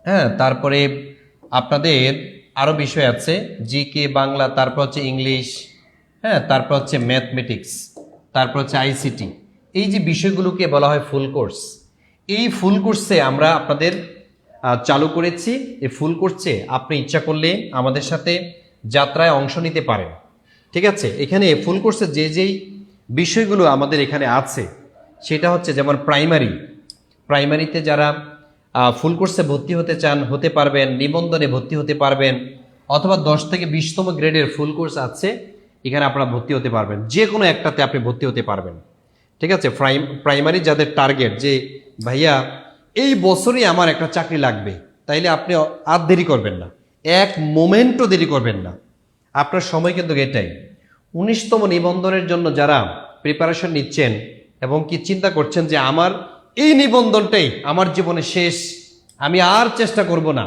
হ্যাঁ, তারপরে আপনাদের আরও বিষয় আছে, জিকে, বাংলা, তারপর হচ্ছে ইংলিশ, হ্যাঁ, তারপর হচ্ছে ম্যাথমেটিক্স, তারপর হচ্ছে আইসিটি। এই যে বিষয়গুলোকে বলা হয় ফুল কোর্স। এই ফুল কোর্সে আমরা আপনাদের চালু করেছি। এই ফুল কোর্সে আপনি ইচ্ছা করলে আমাদের সাথে যাত্রায় অংশ নিতে পারেন, ঠিক আছে। এখানে ফুল কোর্সে যে যেই বিষয়গুলো আমাদের এখানে আছে সেটা হচ্ছে যেমন প্রাইমারিতে যারা ফুল কোর্সে ভর্তি হতে চান হতে পারবেন, নিবন্ধনে ভর্তি হতে পারবেন, অথবা 10 থেকে 20তম গ্রেডের ফুল কোর্স আছে, এখানে আপনারা ভর্তি হতে পারবেন, যে কোনো একটাতে আপনি ভর্তি হতে পারবেন, ঠিক আছে। প্রাইমারি যাদের টার্গেট যে ভাইয়া এই বছরই আমার একটা চাকরি লাগবে, তাইলে আপনি আর দেরি করবেন না, এক মোমেন্টও দেরি করবেন না, আপনার সময় কিন্তু এটাই। 19তম নিবন্ধনের জন্য যারা প্রিপারেশন নিচ্ছেন এবং কি চিন্তা করছেন যে আমার এই নিবন্ধনটাই আমার জীবনে শেষ, আমি আর চেষ্টা করব না,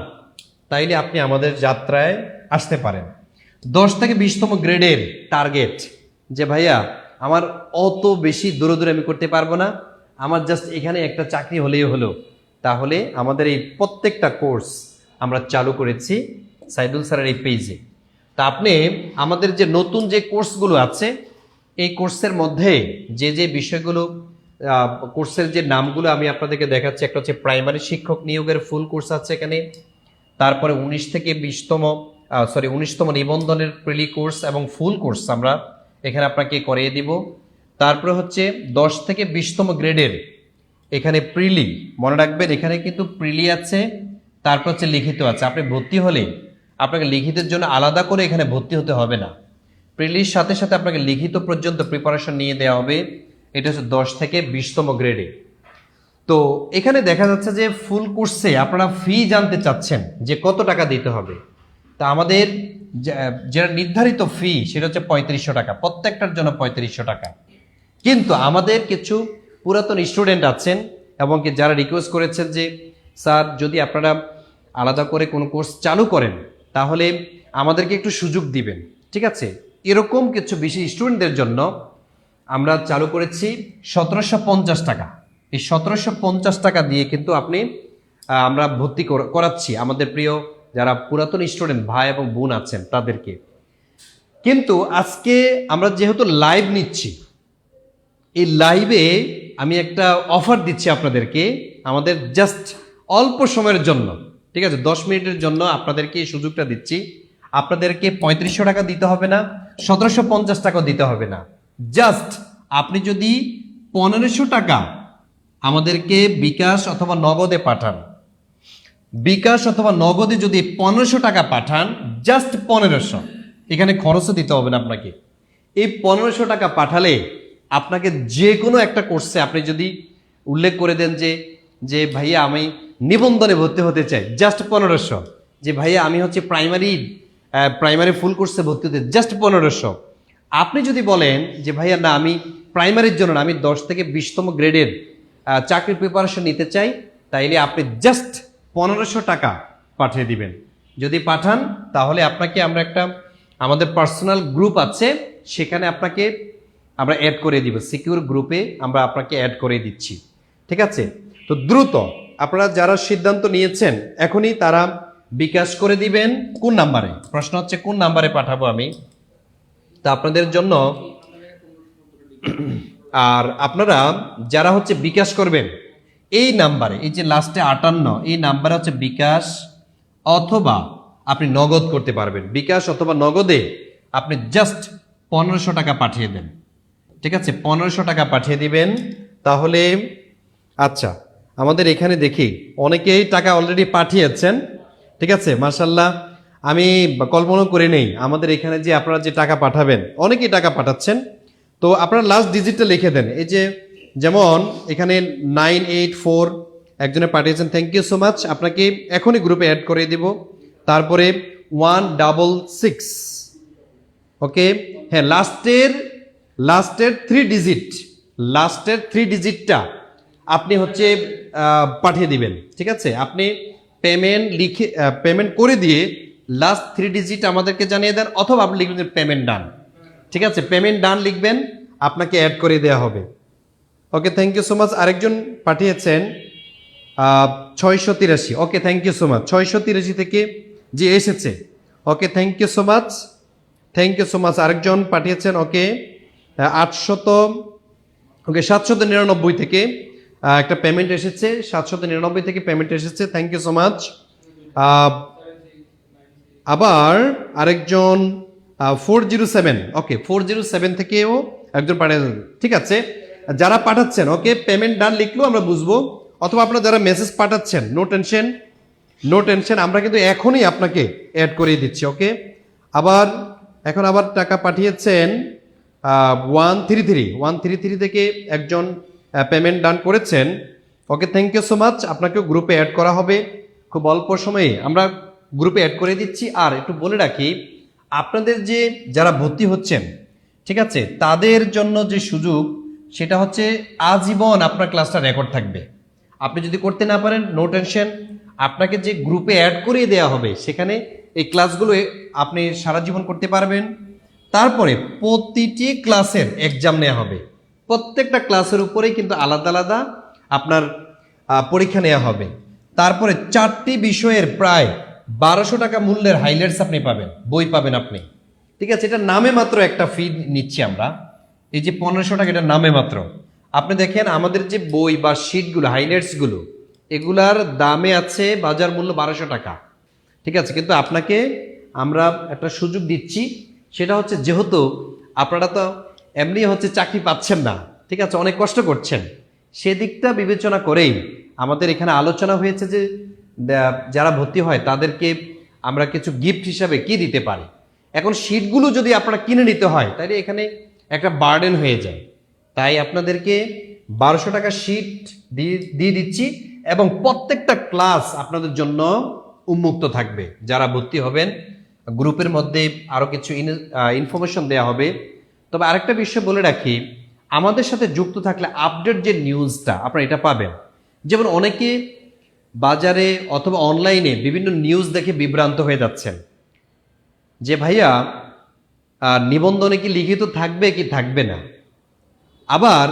তাইলে আপনি আমাদের যাত্রায় আসতে পারেন। 10 থেকে 20তম গ্রেডের টার্গেট যে ভাইয়া আমার অত বেশি দূরে দূরে আমি করতে পারবো না, আমার জাস্ট এখানে একটা চাকরি হলেই হলো, তাহলে আমাদের এই প্রত্যেকটা কোর্স আমরা চালু করেছি সাইদুল স্যারের এই পেজে। তা আপনি আমাদের যে নতুন যে কোর্সগুলো আছে এই কোর্সের মধ্যে যে যে বিষয়গুলো, কোর্সের যে নামগুলো আমি আপনাদেরকে দেখাচ্ছি, একটা হচ্ছে প্রাইমারি শিক্ষক নিয়োগের ফুল কোর্স আছে এখানে, তারপরে 19 থেকে 19তম নিবন্ধনের প্রিলি কোর্স এবং ফুল কোর্স আমরা এখানে আপনাকে করিয়ে দিব। তারপরে হচ্ছে 10 থেকে 20তম গ্রেডের এখানে প্রিলি, মনে রাখবেন এখানে কিন্তু প্রিলি আছে, তারপর হচ্ছে লিখিত আছে। আপনি ভর্তি হলে আপনাকে লিখিতের জন্য আলাদা করে এখানে ভর্তি হতে হবে না, প্রিলির সাথে সাথে আপনাকে লিখিত পর্যন্ত প্রিপারেশন নিয়ে দেওয়া হবে। এটা হচ্ছে 10 থেকে 20তম গ্রেডে। তো এখানে দেখা যাচ্ছে যে ফুল কোর্সে আপনারা ফি জানতে চাচ্ছেন যে কত টাকা দিতে হবে। তা আমাদের যেটা নির্ধারিত ফি সেটা হচ্ছে 3500 টাকা, প্রত্যেকটার জন্য 3500 টাকা। কিন্তু আমাদের কিছু পুরাতন স্টুডেন্ট আছেন এবং কি যারা রিকোয়েস্ট করেছেন যে স্যার যদি আপনারা আলাদা করে কোনো কোর্স চালু করেন তাহলে আমাদেরকে একটু সুযোগ দিবেন, ঠিক আছে। এরকম কিছু বেশি স্টুডেন্টদের জন্য আমরা চালু করেছি 1750 টাকা। এই 1750 টাকা দিয়ে কিন্তু আমরা ভর্তি করাচ্ছি আমাদের প্রিয় যারা পুরাতন স্টুডেন্ট ভাই এবং বোন আছেন তাদেরকে। কিন্তু আজকে আমরা যেহেতু লাইভ নিচ্ছি, এই লাইভে আমি একটা অফার দিচ্ছি আপনাদেরকে, আমাদের জাস্ট অল্প সময়ের জন্য, ঠিক আছে, 10 মিনিটের জন্য আপনাদেরকে এই সুযোগটা দিচ্ছি। আপনাদেরকে 3500 টাকা দিতে হবে না, 1750 টাকাও দিতে হবে না। জাস্ট আপনি যদি 1500 টাকা আমাদেরকে বিকাশ অথবা নগদে পাঠান, বিকাশ অথবা নগদে যদি 1500 টাকা পাঠান, জাস্ট 1500, এখানে খরচও দিতে হবে না আপনাকে। এই 1500 টাকা পাঠালে আপনাকে যে কোনো একটা কোর্সে আপনি যদি উল্লেখ করে দেন যে ভাইয়া আমি নিবন্ধনে ভর্তি হতে চাই, জাস্ট 1500, যে ভাইয়া আমি হচ্ছে প্রাইমারি ফুল কোর্সে ভর্তি হতে জাস্ট 1500। আপনি যদি বলেন যে ভাইয়া না আমি প্রাইমারির জন্য না, আমি 10 থেকে 20তম গ্রেডের চাকরির প্রিপারেশন নিতে চাই, তাইলে আপনি জাস্ট 1500 টাকা পাঠিয়ে দিবেন। যদি পাঠান তাহলে আপনাকে আমরা একটা আমাদের পার্সোনাল গ্রুপ আছে, সেখানে আপনাকে আমরা অ্যাড করে দিব, সিকিউর গ্রুপে আমরা আপনাকে অ্যাড করে দিচ্ছি। ঠিক আছে, তো দ্রুত আপনারা যারা সিদ্ধান্ত নিয়েছেন এখনই তারা বিকাশ করে দিবেন। কোন নাম্বারে, প্রশ্ন হচ্ছে কোন নাম্বারে পাঠাবো আমি, তা আপনাদের জন্য। আর আপনারা যারা হচ্ছে বিকাশ করবেন এই নাম্বারে, এই যে লাস্টে 58, এই নাম্বারে হচ্ছে বিকাশ অথবা আপনি নগদ করতে পারবেন। বিকাশ অথবা নগদে আপনি জাস্ট 1500 টাকা পাঠিয়ে দেন। ঠিক আছে, 1500 টাকা পাঠিয়ে দিবেন। তাহলে আচ্ছা, আমাদের এখানে দেখি অনেকেই টাকা অলরেডি পাঠিয়েছেন। ঠিক আছে, মাশাল্লাহ, আমি কল্পনা করে নেই আমাদের এখানে যে আপনারা যে টাকা পাঠাবেন, অনেকেই টাকা পাঠাচ্ছেন। তো আপনারা লাস্ট ডিজিটটা লিখে দেন। এই যে যেমন এখানে 984 একজনে পাঠিয়েছেন, থ্যাংক ইউ সো মাচ, আপনাকে এখনই গ্রুপে অ্যাড করে দিব। তারপরে 166, ওকে, হ্যাঁ, লাস্টের 3 ডিজিটটা আপনি হচ্ছে পাঠিয়ে দিবেন। ঠিক আছে, আপনি পেমেন্ট করে দিয়ে লাস্ট 3 ডিজিট আমাদেরকে জানিয়ে দেন, অথবা আপনি লিখবেন পেমেন্ট ডান। ঠিক আছে, পেমেন্ট ডান লিখবেন, আপনাকে অ্যাড করে দেওয়া হবে। Okay, thank you so much. আরেকজন পাঠিয়েছেন 683, okay, thank you so much. 683 থেকে যে এসেছে, okay, thank you so much, thank you so much. আরেকজন পাঠিয়েছেন, ওকে, 799 থেকে একটা পেমেন্ট এসেছে, 799 থেকে পেমেন্ট এসেছে, থ্যাংক ইউ সো মাচ। আবার আরেকজন 407, ওকে, 407 থেকেও একজন পাঠিয়েছেন। ঠিক আছে, যারা পাঠাচ্ছেন, ওকে, পেমেন্ট ডান লিখলেও আমরা বুঝবো, অথবা আপনারা যারা মেসেজ পাঠাচ্ছেন, নো টেনশন, আমরা কিন্তু এখনই আপনাকে অ্যাড করে দিচ্ছি। ওকে, এখন আবার টাকা পাঠিয়েছেন 133 থেকে একজন পেমেন্ট ডান করেছেন। ওকে, থ্যাংক ইউ সো মাচ, আপনাকেও গ্রুপে অ্যাড করা হবে খুব অল্প সময়ে, আমরা গ্রুপে অ্যাড করে দিচ্ছি। আর একটু বলে রাখি, আপনাদের যে যারা ভর্তি হচ্ছেন, ঠিক আছে, তাদের জন্য যে সুযোগ, সেটা হচ্ছে আজীবন আপনার ক্লাসটা রেকর্ড থাকবে। আপনি যদি করতে না পারেন, নো টেনশন, আপনাকে যে গ্রুপে অ্যাড করিয়ে দেওয়া হবে, সেখানে এই ক্লাসগুলো আপনি সারা জীবন করতে পারবেন। তারপরে প্রতিটি ক্লাসের এক্সাম নেওয়া হবে, প্রত্যেকটা ক্লাসের উপরেই কিন্তু আলাদা আলাদা আপনার পরীক্ষা নেওয়া হবে। তারপরে 4টি বিষয়ের প্রায় 1200 টাকা মূল্যের হাইলাইটস আপনি পাবেন, বই পাবেন আপনি। ঠিক আছে, এটা নামে মাত্র একটা ফি নিচ্ছি আমরা, এই যে 1500 টাকা, এটা নামে মাত্র। আপনি দেখেন আমাদের যে বই বা শিটগুলো, হাইলাইটসগুলো, এগুলার দামে আছে বাজার মূল্য 1200 টাকা। ঠিক আছে, কিন্তু আপনাকে আমরা একটা সুযোগ দিচ্ছি, সেটা হচ্ছে যেহেতু আপনারা তো এমনি হচ্ছে চাকরি পাচ্ছেন না, ঠিক আছে, অনেক কষ্ট করছেন, সেদিকটা বিবেচনা করেই আমাদের এখানে আলোচনা হয়েছে যে যারা ভর্তি হয় তাদেরকে আমরা কিছু গিফট হিসাবে কি দিতে পারি। এখন শিটগুলো যদি আপনারা কিনে নিতে হয়, তাহলে এখানে একটা বার্ডেন হয়ে যায়, তাই আপনাদেরকে 1200 টাকা শিট দিয়ে দিচ্ছি, এবং প্রত্যেকটা ক্লাস আপনাদের জন্য উন্মুক্ত থাকবে। যারা ভর্তি হবেন গ্রুপের মধ্যে আরও কিছু ইনফরমেশন দেওয়া হবে। তবে আরেকটা বিষয় বলে রাখি, আমাদের সাথে যুক্ত থাকলে আপডেট যে নিউজটা আপনারা এটা পাবেন। যেমন অনেকে বাজারে অথবা অনলাইনে বিভিন্ন নিউজ দেখে বিভ্রান্ত হয়ে যাচ্ছেন যে ভাইয়া নিবন্ধনে কি লিখিত থাকবে কি থাকবে না, আবার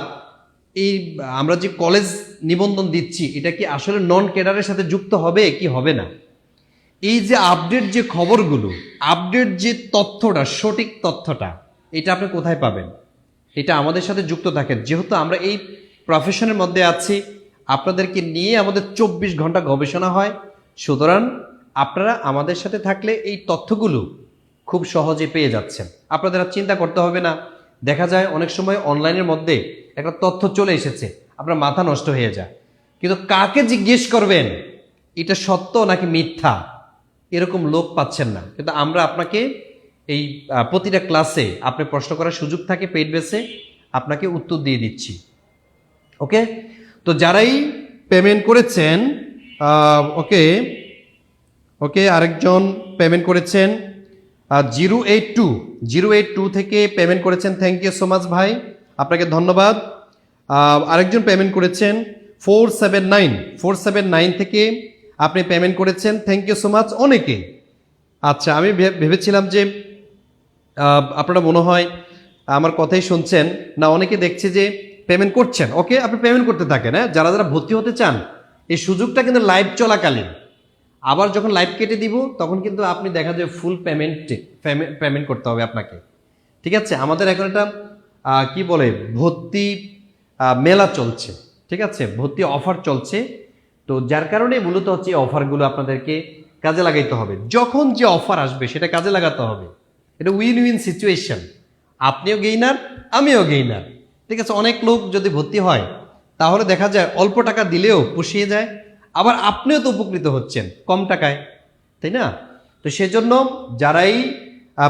এই আমরা যে কলেজ নিবন্ধন দিচ্ছি এটা কি আসলে নন ক্যাডারের সাথে যুক্ত হবে কি হবে না। এই যে আপডেট যে খবরগুলো, আপডেট যে তথ্যটা, সঠিক তথ্যটা, এটা আপনি কোথায় পাবেন? এটা আমাদের সাথে যুক্ত থাকেন। যেহেতু আমরা এই প্রফেশনের মধ্যে আছি, আপনাদেরকে নিয়ে আমাদের 24 ঘন্টা গবেষণা হয়, সুতরাং আপনারা আমাদের সাথে থাকলে এই তথ্যগুলো খুব সহজে পেয়ে যাচ্ছেন। আপনাদের আর চিন্তা করতে হবে না। দেখা যায় অনেক সময় অনলাইনের মধ্যে একটা তথ্য চলে এসেছে, আপনার মাথা নষ্ট হয়ে যায়, কিন্তু কাকে জিজ্ঞেস করবেন এটা সত্য নাকি মিথ্যা, এরকম লোক পাচ্ছেন না। কিন্তু আমরা আপনাকে এই প্রতিটা ক্লাসে আপনি প্রশ্ন করার সুযোগ থাকে, পেইড বেসে আপনাকে উত্তর দিয়ে দিচ্ছি। ওকে, তো যারাই পেমেন্ট করেছেন, ওকে ওকে, আরেকজন পেমেন্ট করেছেন 082 থেকে পেমেন্ট করেছেন, থ্যাংক ইউ সো মাচ ভাই, আপনাকে ধন্যবাদ। আরেকজন পেমেন্ট করেছেন 479 থেকে আপনি পেমেন্ট করেছেন, থ্যাংক ইউ সো মাচ অনেকে। আচ্ছা, আমি ভেবেছিলাম যে আপনারা মনে হয় আমার কথাই শুনছেন না, অনেকে দেখছে যে পেমেন্ট করছেন। ওকে, আপনি পেমেন্ট করতে থাকেন। হ্যাঁ, যারা যারা ভর্তি হতে চান এই সুযোগটা কিন্তু লাইভ চলাকালীন, আবার যখন লাইভ কেটে দিব তখন কিন্তু আপনি দেখা যায় ফুল পেমেন্ট করতে হবে আপনাকে। ঠিক আছে, আমাদের এখন একটা কি বলে ভর্তি মেলা চলছে, ঠিক আছে, ভর্তি অফার চলছে। তো যার কারণে মূলত হচ্ছে এই অফারগুলো আপনাদেরকে কাজে লাগাইতে হবে। যখন যে অফার আসবে সেটা কাজে লাগাতে হবে। এটা উইন উইন সিচুয়েশন, আপনিও গেইনার আমিও গেইনার। ঠিক আছে, অনেক লোক যদি ভর্তি হয় তাহলে দেখা যায় অল্প টাকা দিলেও পুষিয়ে যায়, আবার আপনিও তো উপকৃত হচ্ছেন কম টাকায়, তাই না? তো সেজন্য যারাই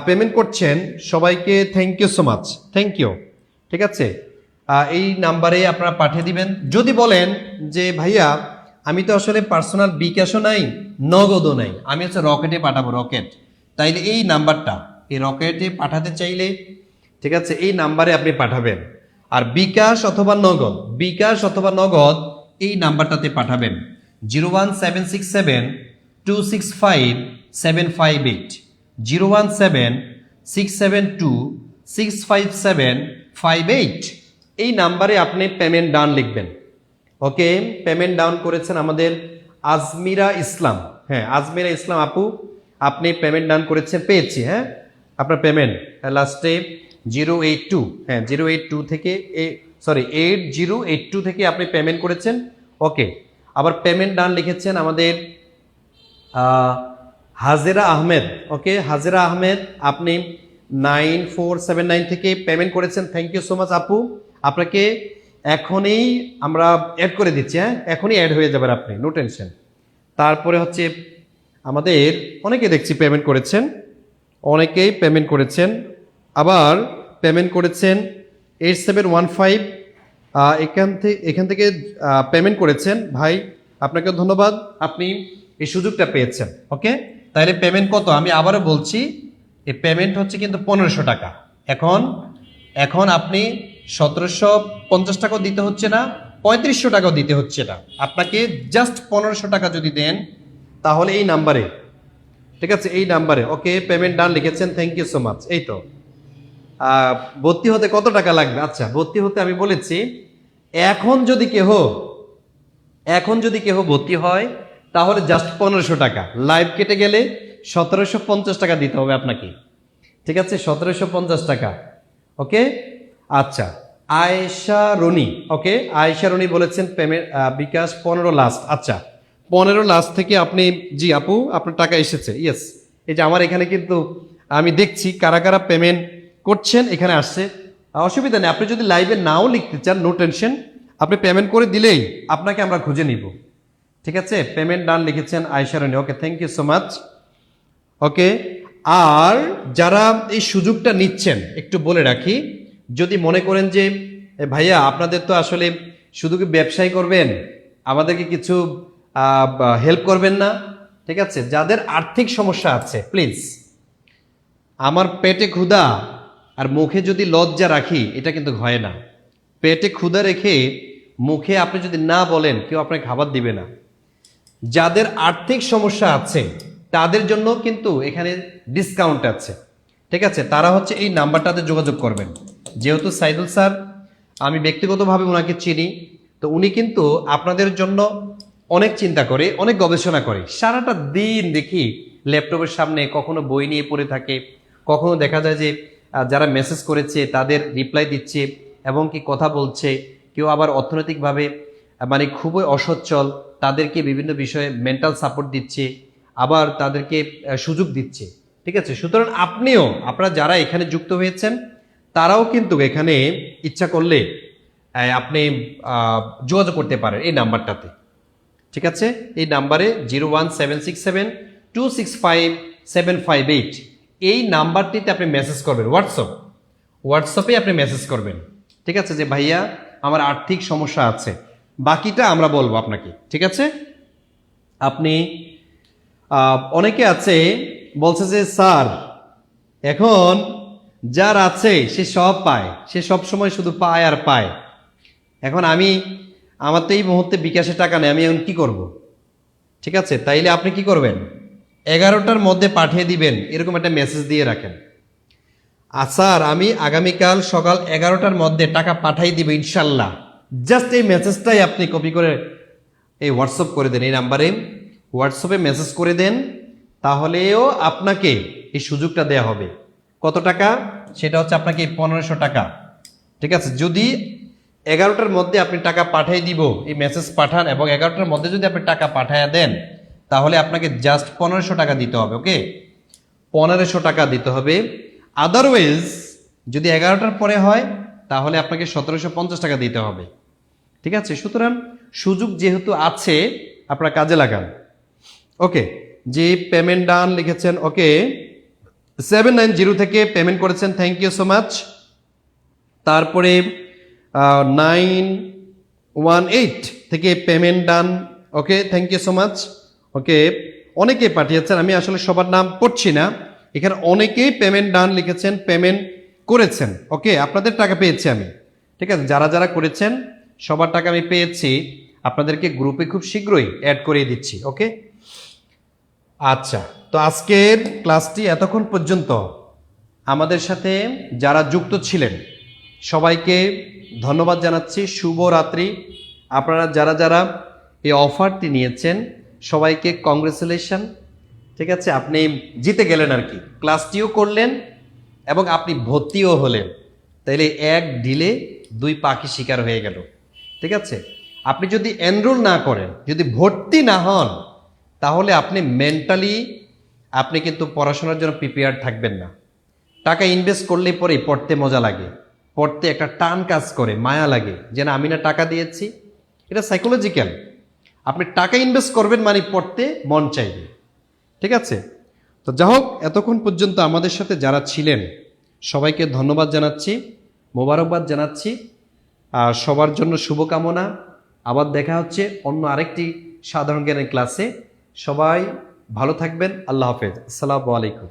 পেমেন্ট করছেন সবাইকে thank you so much, thank you. ঠিক আছে, এই নাম্বারে আপনারা পাঠিয়ে দিবেন। যদি বলেন যে ভাইয়া আমি তো আসলে পার্সোনাল বিকাশও নাই নগদও নাই, আমি হচ্ছে রকেটে পাঠাবো, রকেট, তাইলে এই নাম্বারটা, এই রকেটে পাঠাতে চাইলে ঠিক আছে এই নাম্বারে আপনি পাঠাবেন। আর বিকাশ অথবা নগদ এই নাম্বারটাতে পাঠাবেন 01767265758, 01767265758। এই নাম্বারে আপনি পেমেন্ট ডান লিখবেন। ওকে, পেমেন্ট ডাউন করেছেন আমাদের আজমিরা ইসলাম। হ্যাঁ, আজমিরা ইসলাম আপু, আপনি পেমেন্ট ডাউন করেছেন, পেয়েছি। হ্যাঁ, আপনার পেমেন্ট লাস্টে 082, হ্যাঁ 082 থেকে 8082 থেকে আপনি পেমেন্ট করেছেন। ওকে, আবার পেমেন্ট ডান লিখেছেন আমাদের হাজেরা আহমেদ। ওকে, হাজেরা আহমেদ আপনি 9479 থেকে পেমেন্ট করেছেন, থ্যাংক ইউ সো মাচ আপু। আপনাকে এখনই আমরা অ্যাড করে দিচ্ছি। হ্যাঁ, এখনই অ্যাড হয়ে যাবেন আপনি, নো টেনশন। তারপরে হচ্ছে আমাদের অনেকে দেখছি পেমেন্ট করেছেন, অনেকেই পেমেন্ট করেছেন, আবার পেমেন্ট করেছেন 8715 এখান থেকে পেমেন্ট করেছেন। ভাই আপনাকে ধন্যবাদ, আপনি এই সুযোগটা পেয়েছেন। ওকে, তাহলে পেমেন্ট কত আমি আবারও বলছি, এই পেমেন্ট হচ্ছে কিন্তু 1500 টাকা। এখন আপনি 1750 টাকাও দিতে হচ্ছে না, 3500 টাকাও দিতে হচ্ছে না, আপনাকে জাস্ট 1500 টাকা যদি দেন তাহলে এই নাম্বারে, ঠিক আছে এই নাম্বারে। ওকে, পেমেন্ট ডান লিখেছেন, থ্যাংক ইউ সো মাচ। এই তো ভর্তি হতে কত টাকা লাগবে? আচ্ছা, ভর্তি হতে আমি বলেছি এখন যদি কেহ ভর্তি হয় তাহলে জাস্ট 1500 টাকা, লাইভ কেটে গেলে 1750 টাকা দিতে হবে আপনাকে। ঠিক আছে, 1750 টাকা। ওকে, আচ্ছা আয়েশা রনি, ওকে আয়েশা রনি বলেছেন পেমেন্ট বিকাশ 15 লাস্ট। আচ্ছা 15 লাস্ট থেকে আপনি, জি আপু আপনার টাকা এসেছে, ইয়েস। এই যে আমার এখানে কিন্তু আমি দেখছি কারা কারা পেমেন্ট করছেন, এখানে আসছে। অসুবিধা নেই, আপনি যদি লাইভে নাও লিখতে চান নো টেনশন, আপনি পেমেন্ট করে দিলেই আপনাকে আমরা খুঁজে নিব। ঠিক আছে, পেমেন্ট ডান লিখেছেন আয়েশা রনি। ওকে, থ্যাংক ইউ সো মাচ। ওকে, আর যারা এই সুযোগটা নিচ্ছেন একটু বলে রাখি, যদি মনে করেন যে ভাইয়া আপনাদের তো আসলে শুধু কি ব্যবসায় করবেন, আমাদেরকে কিছু হেল্প করবেন না, ঠিক আছে, যাদের আর্থিক সমস্যা আছে প্লিজ, আমার পেটে ক্ষুধা আর মুখে যদি লজ্জা রাখি এটা কিন্তু হয় না। পেটে ক্ষুধা রেখে মুখে আপনি যদি না বলেন কেউ আপনাকে খাবার দিবে না। যাদের আর্থিক সমস্যা আছে তাদের জন্য কিন্তু এখানে ডিসকাউন্ট আছে। ঠিক আছে, তারা হচ্ছে এই নাম্বারটাতে যোগাযোগ করবেন। যেহেতু সাইদুল স্যার আমি ব্যক্তিগতভাবে ওনাকে চিনি, তো উনি কিন্তু আপনাদের জন্য অনেক চিন্তা করে, অনেক গবেষণা করে। সারাটা দিন দেখি ল্যাপটপের সামনে কখনো বই নিয়ে পড়ে থাকে, কখনো দেখা যায় যে যারা মেসেজ করেছে তাদের রিপ্লাই দিচ্ছে এবং কি কথা বলছে। কেউ আবার অর্থনৈতিকভাবে মানে খুবই অসচ্ছল, তাদেরকে বিভিন্ন বিষয়ে মেন্টাল সাপোর্ট দিচ্ছে, আবার তাদেরকে সুযোগ দিচ্ছে। ঠিক আছে, সুতরাং আপনারা যারা এখানে যুক্ত হয়েছেন তারাও কিন্তু এখানে ইচ্ছা করলে আপনি যোগাযোগ করতে পারেন এই নাম্বারটাতে। ঠিক আছে, এই নাম্বারে 01767265758 এই নাম্বারটিতে আপনি মেসেজ করবেন, হোয়াটসঅ্যাপে আপনি মেসেজ করবেন। ঠিক আছে, যে ভাইয়া আমার আর্থিক সমস্যা আছে, বাকিটা আমরা বলবো আপনাকে। ঠিক আছে, আপনি অনেকে আছে বলছে যে স্যার এখন যার আছে সে সব পায়, সে সব সময় শুধু পায় আর পায়। এখন আমি আমার তো এই মুহূর্তে বিকাশে টাকা নেই, আমি এখন কি করব? ঠিক আছে, তাইলে আপনি কি করবেন? 11টার মধ্যে পাঠিয়ে দিবেন, এরকম একটা মেসেজ দিয়ে রাখেন। স্যার আমি আগামীকাল সকাল 11টার মধ্যে টাকা পাঠাই দিব ইনশাল্লাহ। জাস্ট এই মেসেজটাই আপনি কপি করে এই হোয়াটসঅ্যাপ করে দেন, এই নাম্বারে হোয়াটসঅ্যাপে মেসেজ করে দেন, তাহলেও আপনাকে এই সুযোগটা দেয়া হবে। কত টাকা? সেটা হচ্ছে আপনাকে 1500 টাকা। ঠিক আছে, যদি 11টার মধ্যে আপনি টাকা পাঠিয়ে দিব, এই মেসেজ পাঠান এবং 11টার মধ্যে যদি আপনি টাকা পাঠাইয়া দেন, তাহলে আপনাকে জাস্ট 1500 টাকা দিতে হবে। ওকে, 1500 টাকা দিতে হবে। আদারওয়াইজ যদি 11টার পরে হয় তাহলে আপনাকে 1750 টাকা দিতে হবে। ঠিক আছে, সুতরাং সুযোগ যেহেতু আছে আপনারা কাজে লাগান। ওকে, যে পেমেন্ট ডান লিখেছেন, ওকে 790 থেকে পেমেন্ট করেছেন, থ্যাংক ইউ সো মাচ। তারপরে 918 থেকে payment done, okay thank you so much. Okay, অনেকে পাঠিয়েছেন, আমি আসলে সবার নাম পড়ছি না, এখানে অনেকেই পেমেন্ট ডান লিখেছেন, পেমেন্ট করেছেন। ওকে, আপনাদের টাকা পেয়েছি আমি। ঠিক আছে, যারা যারা করেছেন সবার টাকা আমি পেয়েছি, আপনাদেরকে গ্রুপে খুব শীঘ্রই অ্যাড করিয়ে দিচ্ছি। ওকে, আচ্ছা, তো আজকের ক্লাসটি এতক্ষণ পর্যন্ত আমাদের সাথে যারা যুক্ত ছিলেন সবাইকে ধন্যবাদ জানাচ্ছি, শুভ রাত্রি। আপনারা যারা যারা এই অফারটি নিয়েছেন সবাইকে কংগ্রেচুলেশন। ঠিক আছে, আপনি জিতে গেলেন আর কি, ক্লাসটিও করলেন এবং আপনি ভর্তিও হলেন, তাইলে এক ডিলে 2 পাখি শিকার হয়ে গেল। ঠিক আছে, আপনি যদি এনরোল না করেন, যদি ভর্তি না হন, তাহলে আপনি মেন্টালি আপনি কিন্তু পড়াশোনার জন্য প্রিপেয়ার থাকবেন না। টাকা ইনভেস্ট করলে পরেই পড়তে মজা লাগে, পড়তে একটা টান কাজ করে, মায়া লাগে, যে না আমি না টাকা দিয়েছি। এটা সাইকোলজিক্যাল। আপনি টাকা ইনভেস্ট করবেন মানে পড়তে মন চাইবে। ঠিক আছে, তো যা হোক, এতক্ষণ পর্যন্ত আমাদের সাথে যারা ছিলেন সবাইকে ধন্যবাদ জানাচ্ছি, মোবারকবাদ জানাচ্ছি, আর সবার জন্য শুভকামনা। আবার দেখা হচ্ছে অন্য আরেকটি সাধারণ জ্ঞানের ক্লাসে। সবাই ভালো থাকবেন, আল্লাহ হাফেজ, আসসালামু আলাইকুম।